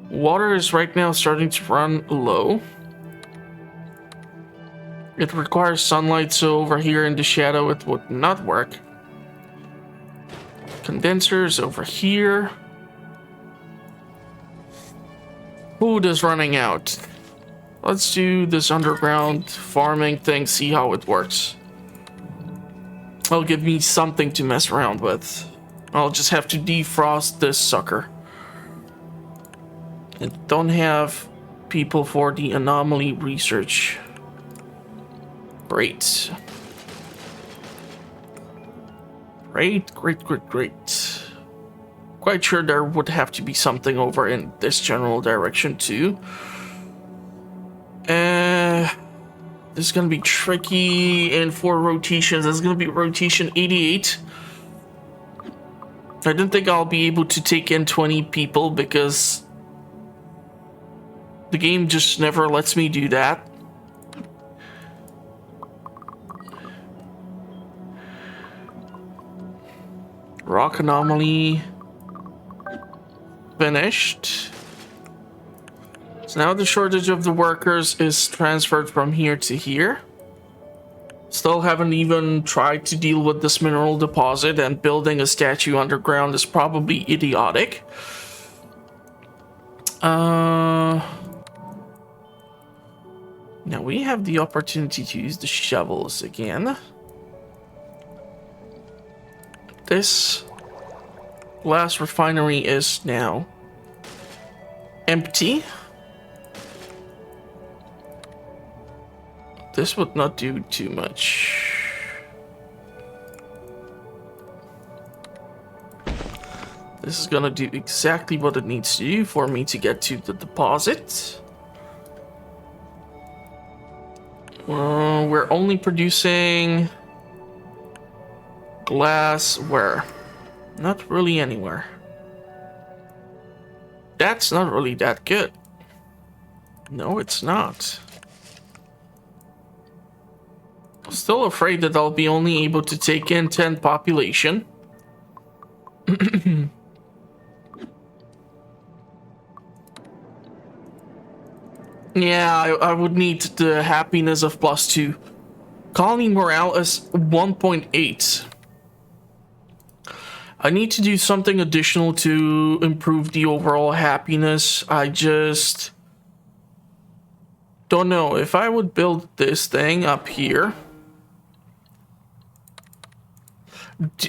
Speaker 1: Water is right now starting to run low. It requires sunlight, so over here in the shadow it would not work. Condensers over here. Food is running out. Let's do this underground farming thing, see how it works. I'll give me something to mess around with. I'll just have to defrost this sucker. I don't have people for the anomaly research. Great. Great. Quite sure there would have to be something over in this general direction too. This is gonna be tricky, and for rotations, this is gonna be rotation 88. I don't think I'll be able to take in 20 people because the game just never lets me do that. Rock anomaly finished. So now the shortage of the workers is transferred from here to here. Still haven't even tried to deal with this mineral deposit, and building a statue underground is probably idiotic. Now we have the opportunity to use the shovels again. This glass refinery is now empty. This would not do too much. This is gonna do exactly what it needs to do for me to get to the deposit. We're only producing glass where? Not really anywhere. That's not really that good. No, it's not. Still afraid that I'll be only able to take in 10 population. Yeah, I would need the happiness of +2. Colony morale is 1.8. I need to do something additional to improve the overall happiness. I just don't know if I would build this thing up here.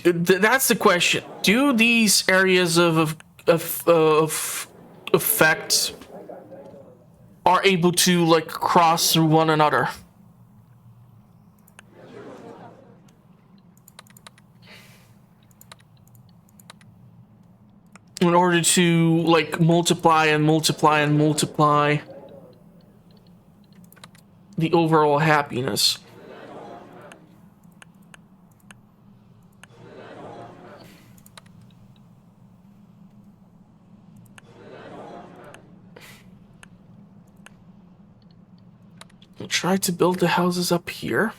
Speaker 1: That's the question. Do these areas of effect are able to like cross through one another? In order to like multiply the overall happiness. I'll try to build the houses up here.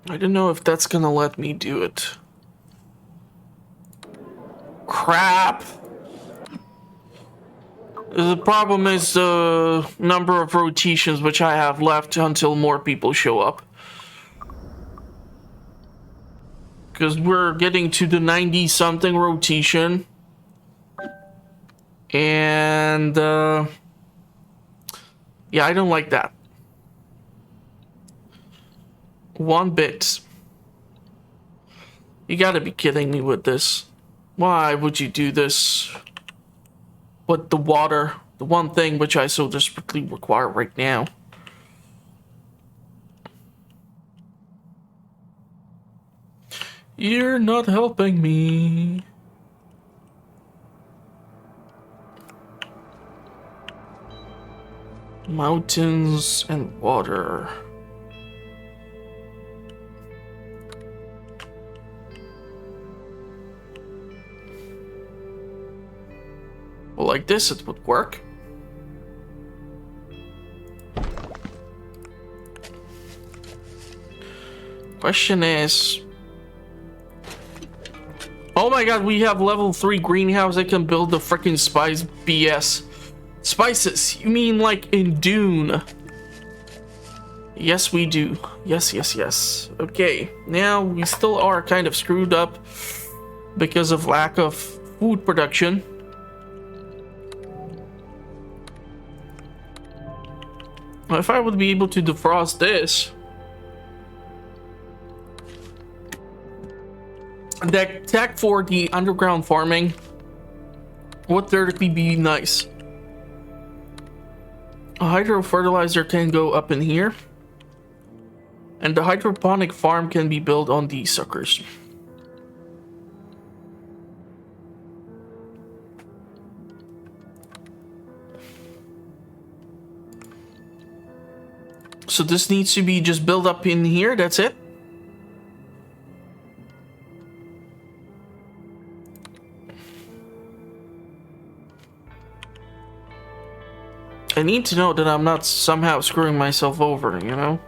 Speaker 1: I don't know if that's gonna let me do it. Crap! The problem is the number of rotations which I have left until more people show up. Because we're getting to the 90-something rotation. And, yeah, I don't like that. One bit. You gotta be kidding me with this. Why would you do this? With the water, the one thing which I so desperately require right now. You're not helping me. Mountains and water. Well, like this, it would work. Question is... Oh my god, we have level 3 greenhouse that can build the freaking spice BS. Spices, you mean like in Dune? Yes, we do. Yes. Okay, now we still are kind of screwed up because of lack of food production. If I would be able to defrost this, that tech for the underground farming would theoretically be nice. A hydro fertilizer can go up in here, and the hydroponic farm can be built on these suckers. So this needs to be just built up in here, that's it. I need to know that I'm not somehow screwing myself over, you know?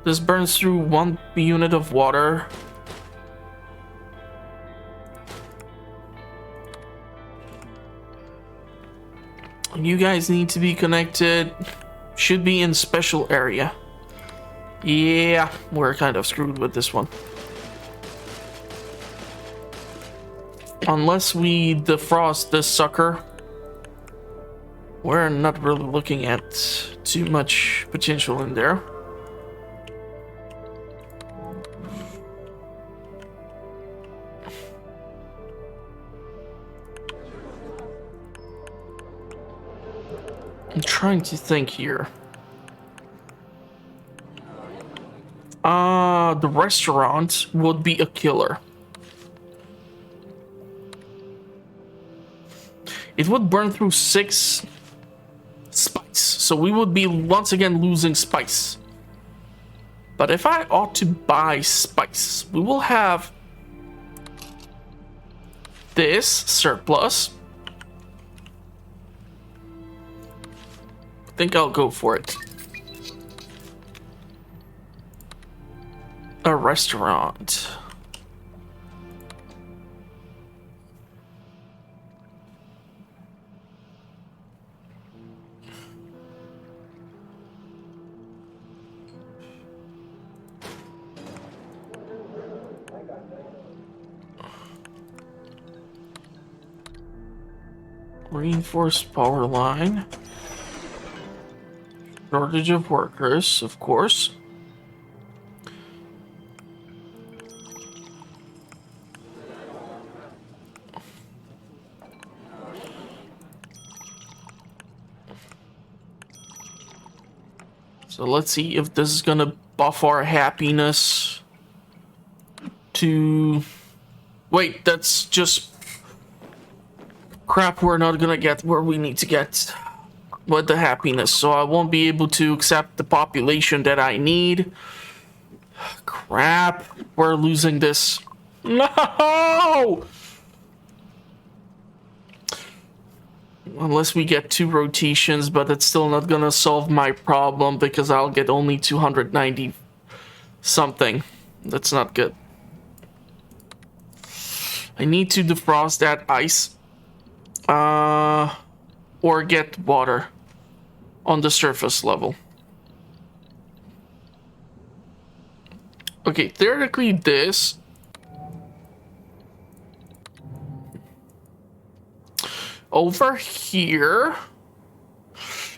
Speaker 1: This burns through 1 unit of water. You guys need to be connected. Should be in special area. Yeah, we're kind of screwed with this one. Unless we defrost this sucker, we're not really looking at too much potential in there. I'm trying to think here. The restaurant would be a killer. It would burn through 6 spice, so we would be once again losing spice. But if I ought to buy spice, we will have this surplus. I think I'll go for it. A restaurant. Reinforced power line. Shortage of workers, of course. So let's see if this is gonna buff our happiness to... Wait, that's just crap we're not gonna get where we need to get with the happiness. So I won't be able to accept the population that I need. Crap, we're losing this. No! Unless we get 2 rotations, but it's still not gonna solve my problem because I'll get only 290 something. That's not good. I need to defrost that ice. Or get water on the surface level. Okay, theoretically this... Over here...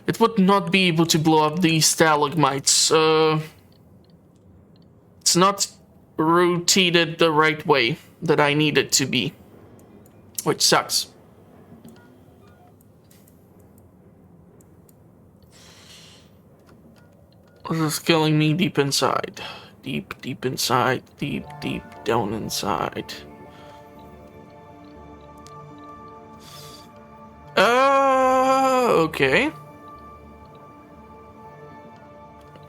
Speaker 1: It would not be able to blow up these stalagmites. It's not rotated the right way that I need it to be. Which sucks. This is killing me deep inside. Deep, deep inside. Deep, deep down inside. Okay.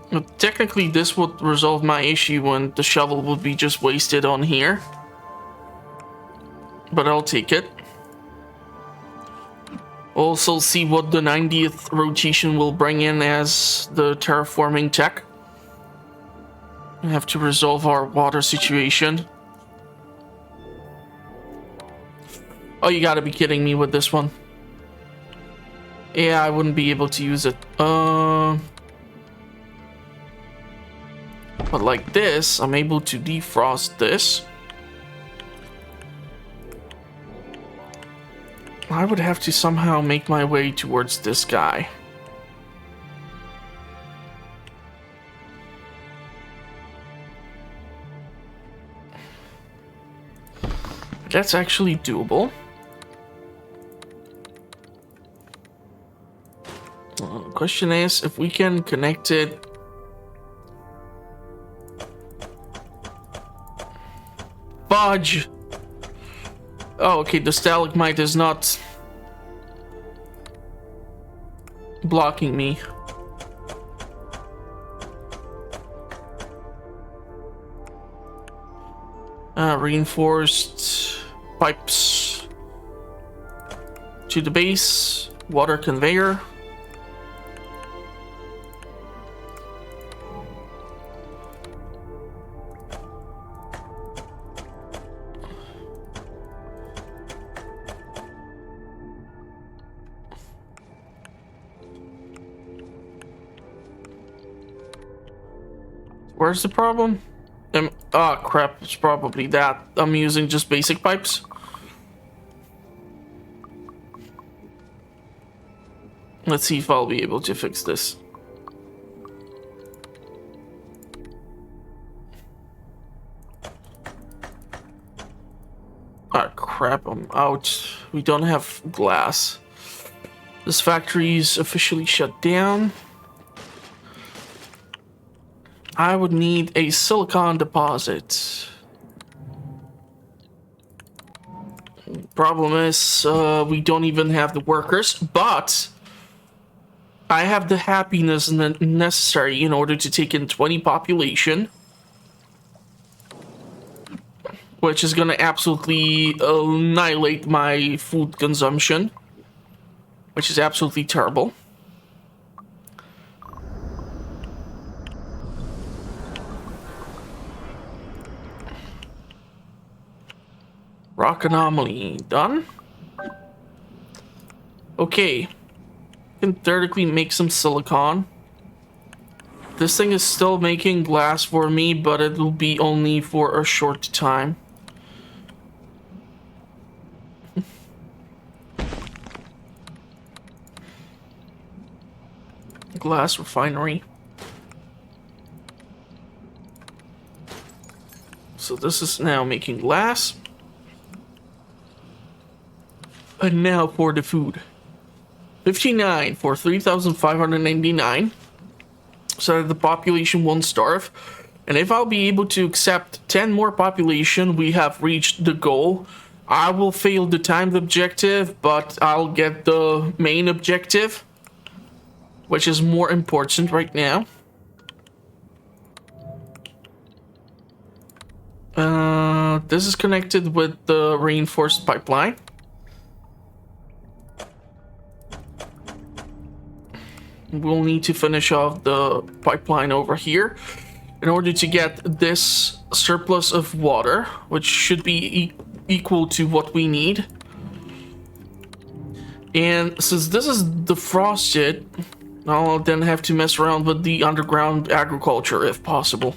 Speaker 1: But technically, this would resolve my issue when the shovel would be just wasted on here. But I'll take it. Also see what the 90th rotation will bring in as the terraforming tech. We have to resolve our water situation. Oh, you gotta be kidding me with this one. Yeah, I wouldn't be able to use it. But like this, I'm able to defrost this. I would have to somehow make my way towards this guy. That's actually doable. Question is if we can connect it. Fudge! Oh, okay, the stalagmite is not blocking me. Reinforced pipes to the base, water conveyor. Where's the problem? Oh crap, it's probably that. I'm using just basic pipes. Let's see if I'll be able to fix this. Ah crap, I'm out. We don't have glass. This factory's officially shut down. I would need a silicon deposit. Problem is, we don't even have the workers, but I have the happiness necessary in order to take in 20 population, which is gonna absolutely annihilate my food consumption, which is absolutely terrible. Rock anomaly done. Okay, can theoretically make some silicon. This thing is still making glass for me, but it will be only for a short time. Glass refinery. So this is now making glass. And now for the food. 59 for 3,599. So that the population won't starve. And if I'll be able to accept 10 more population, we have reached the goal. I will fail the timed objective, but I'll get the main objective, which is more important right now. This is connected with the reinforced pipeline. We'll need to finish off the pipeline over here in order to get this surplus of water, which should be equal to what we need. And since this is defrosted, I'll then have to mess around with the underground agriculture if possible.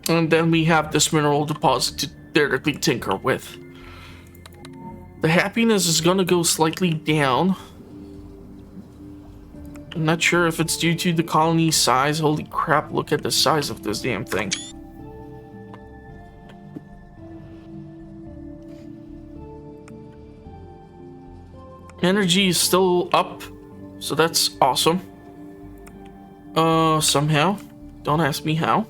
Speaker 1: And then we have this mineral deposit to theoretically tinker with. The happiness is gonna go slightly down. I'm not sure if it's due to the colony size. Holy crap, look at the size of this damn thing. Energy is still up, so that's awesome. Somehow. Don't ask me how.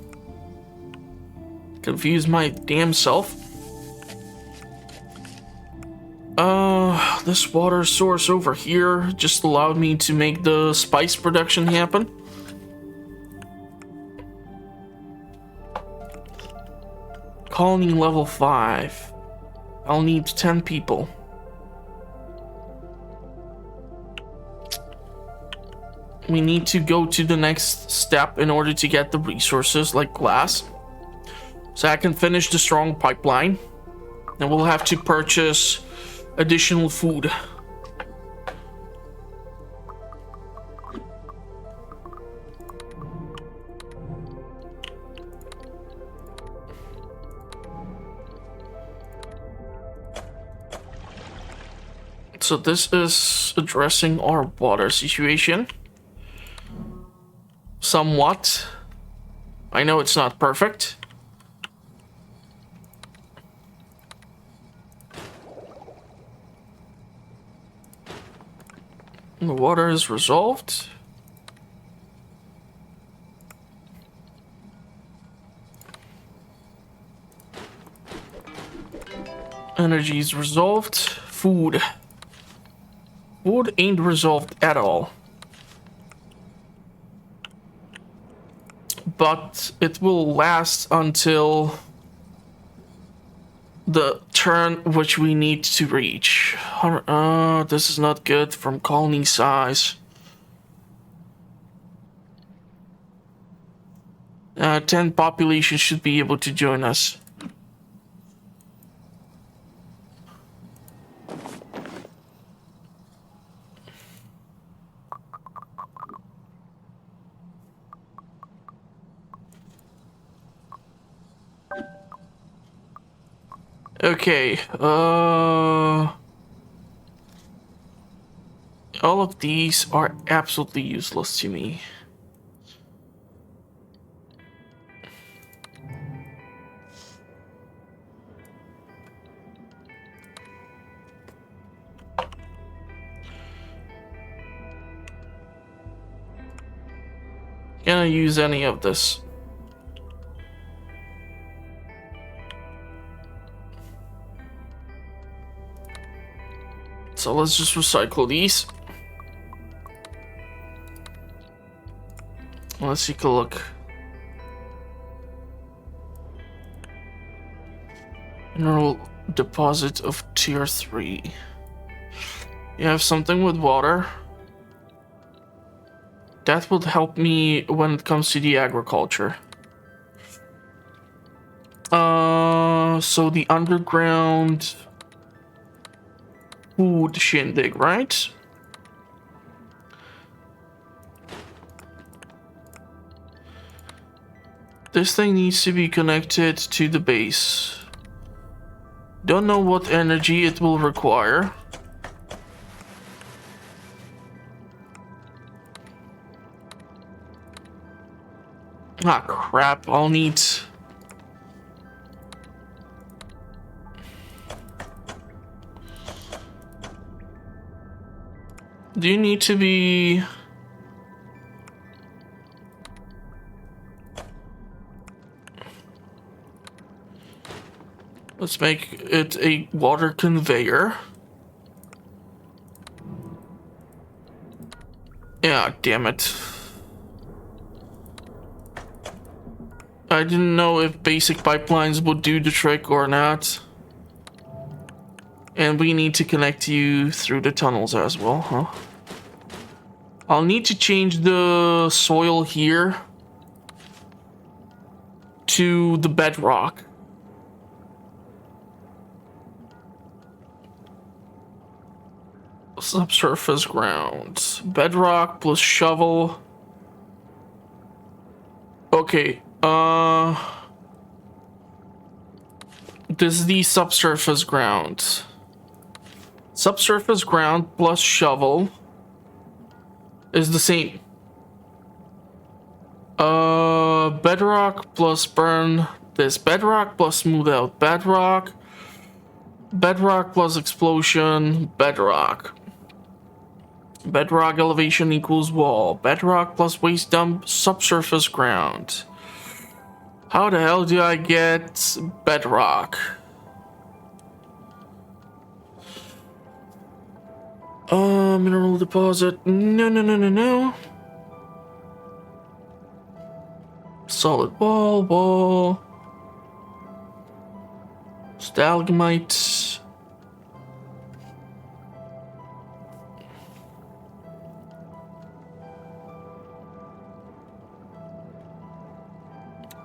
Speaker 1: Confuse my damn self. This water source over here just allowed me to make the spice production happen. Colony level 5. I'll need 10 people. We need to go to the next step in order to get the resources like glass. So I can finish the strong pipeline. And we'll have to purchase additional food. So this is addressing our water situation. Somewhat. I know it's not perfect. The water is resolved. Energy is resolved. Food. Food ain't resolved at all. But it will last until the turn which we need to reach. This is not good from colony size. 10 population should be able to join us. Okay, all of these are absolutely useless to me. Can I use any of this? So let's just recycle these. Let's take a look. Mineral deposit of tier 3. You have something with water. That would help me when it comes to the agriculture. So the underground food shindig, right? This thing needs to be connected to the base. Don't know what energy it will require. Ah, crap, I'll need... Do you need to be... Let's make it a water conveyor. Yeah, damn it. I didn't know if basic pipelines would do the trick or not. And we need to connect you through the tunnels as well, huh? I'll need to change the soil here to the bedrock. Subsurface ground. Bedrock plus shovel. Okay, this is the subsurface ground. Subsurface ground plus shovel is the same. Bedrock plus burn this. Bedrock plus smooth out bedrock. Bedrock plus explosion. Bedrock. Bedrock elevation equals wall. Bedrock plus waste dump subsurface ground. How the hell do I get bedrock? Mineral deposit. No. Solid wall. Stalagmite.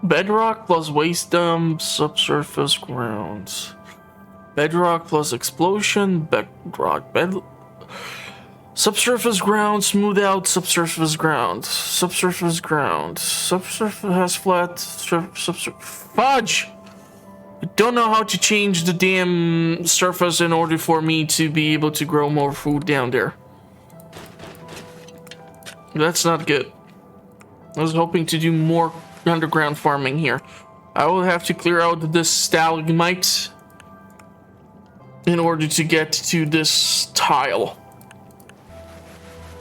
Speaker 1: Bedrock plus waste dump, subsurface grounds. Bedrock plus explosion, bedrock, subsurface ground, smooth out, subsurface ground. Subsurface ground. Subsurface has flat, fudge! I don't know how to change the damn surface in order for me to be able to grow more food down there. That's not good. I was hoping to do more underground farming here. I will have to clear out this stalagmite in order to get to this tile.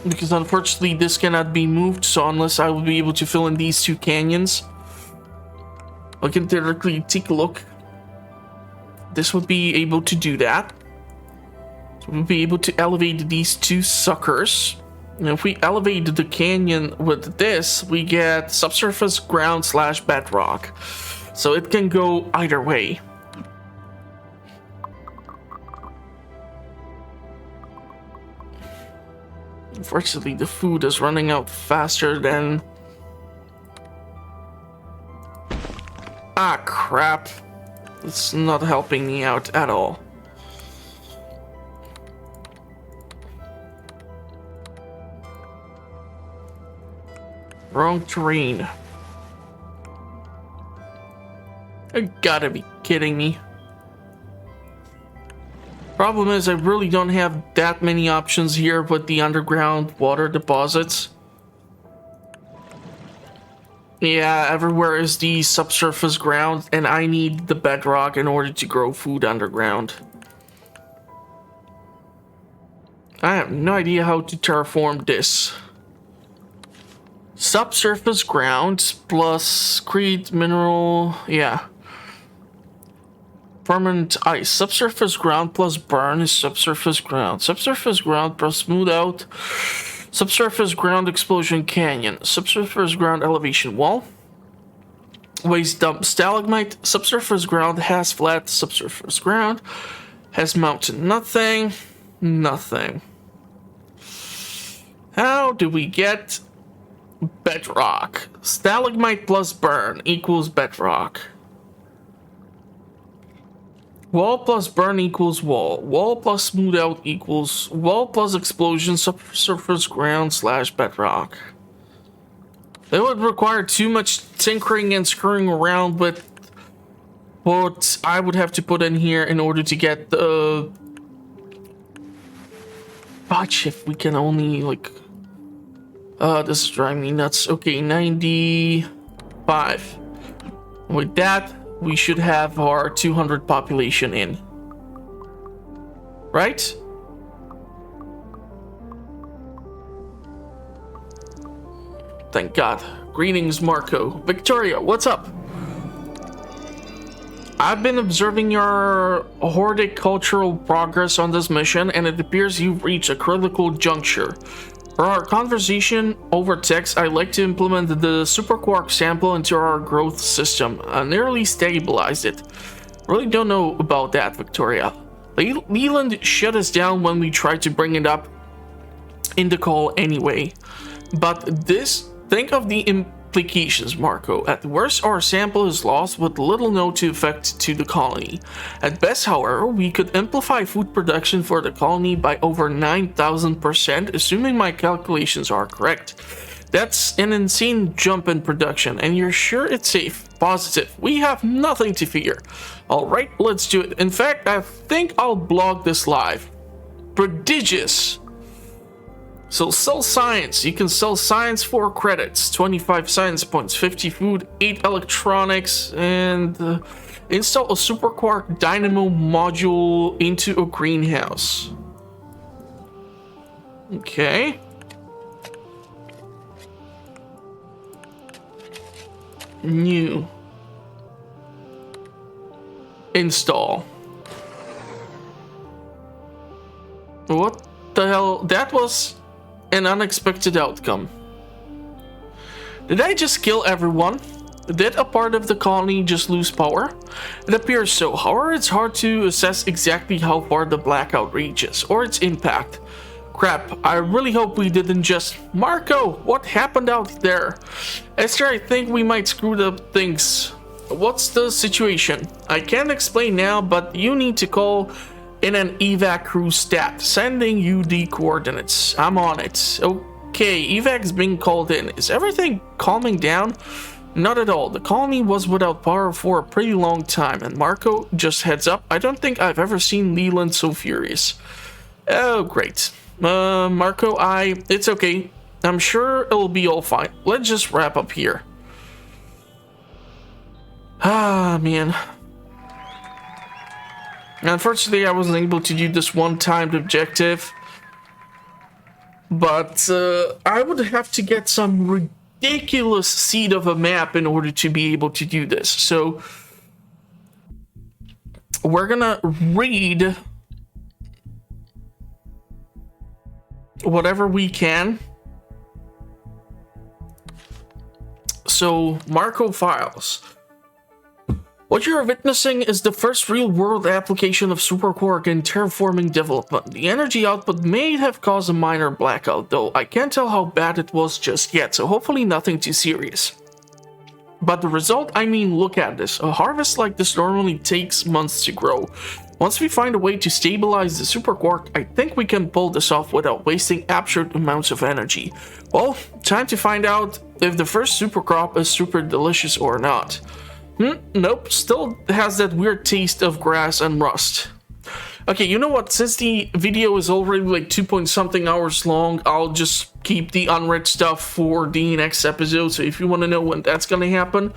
Speaker 1: because unfortunately this cannot be moved, so unless I will be able to fill in these two canyons, I can theoretically take a look. This would be able to do that. So we'll be able to elevate these two suckers. And if we elevate the canyon with this, we get subsurface ground / bedrock. So it can go either way. Unfortunately, the food is running out faster than... Ah, crap. It's not helping me out at all. Wrong terrain. You gotta be kidding me. Problem is, I really don't have that many options here with the underground water deposits. Yeah, everywhere is the subsurface ground, and I need the bedrock in order to grow food underground. I have no idea how to terraform this. Subsurface ground plus create mineral, yeah. Permanent ice. Subsurface ground plus burn is subsurface ground. Subsurface ground plus smooth out. Subsurface ground explosion canyon. Subsurface ground elevation wall. Waste dump stalagmite. Subsurface ground has flat. Subsurface ground has mountain. Nothing. Nothing. How do we get bedrock? Stalagmite plus burn equals bedrock. Wall plus burn equals wall. Wall plus smooth out equals wall plus explosion subsurface ground / bedrock. That would require too much tinkering and screwing around with what I would have to put in here in order to get the... Watch if we can only like... this is driving me nuts. Okay, 95. With that, we should have our 200 population in. Right? Thank God. Greetings, Marco. Victoria, what's up? I've been observing your horticultural progress on this mission, and it appears you've reached a critical juncture. For our conversation over text, I'd like to implement the superquark sample into our growth system. Nearly stabilized it. Really don't know about that, Victoria. Leland shut us down when we tried to bring it up in the call anyway. But think of the implications, Marco. At worst, our sample is lost with little no to effect to the colony. At best, however, we could amplify food production for the colony by over 9,000%, assuming my calculations are correct. That's an insane jump in production, and you're sure it's safe? Positive. We have nothing to fear. Alright, let's do it. In fact, I think I'll blog this live. Prodigious. So sell science. You can sell science 4 credits, 25 science points, 50 food, 8 electronics, and install a superquark dynamo module into a greenhouse. Okay. New. Install. What the hell? That was an unexpected outcome. Did I just kill everyone? Did a part of the colony just lose power? It appears so. However, it's hard to assess exactly how far the blackout reaches, or its impact. Crap, I really hope we didn't just... Marco, what happened out there? Esther, I think we might screw up things. What's the situation? I can't explain now, but you need to call in an evac crew stat. Sending you the coordinates. I'm on it. Okay, evac's being called in. Is everything calming down? Not at all. The colony was without power for a pretty long time, and Marco, just heads up, I don't think I've ever seen Leland so furious. Oh, great. Marco, it's okay. I'm sure it'll be all fine. Let's just wrap up here. Ah, man. Unfortunately, I wasn't able to do this one-timed objective. But I would have to get some ridiculous seed of a map in order to be able to do this. So we're gonna read whatever we can. So Marco files. What you are witnessing is the first real-world application of superquark in terraforming development. The energy output may have caused a minor blackout, though I can't tell how bad it was just yet, so hopefully nothing too serious. But the result, I mean, look at this. A harvest like this normally takes months to grow. Once we find a way to stabilize the superquark, I think we can pull this off without wasting absurd amounts of energy. Well, time to find out if the first supercrop is super delicious or not. Nope, still has that weird taste of grass and rust. Okay, you know what? Since the video is already like 2-point-something hours long, I'll just keep the unread stuff for the next episode. So if you want to know when that's gonna happen,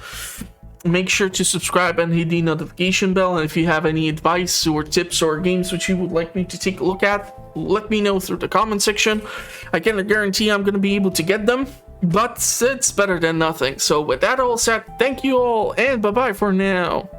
Speaker 1: make sure to subscribe and hit the notification bell. And if you have any advice or tips or games which you would like me to take a look at, let me know through the comment section. I can't guarantee I'm gonna be able to get them, but it's better than nothing. So with that all said, thank you all, and bye-bye for now.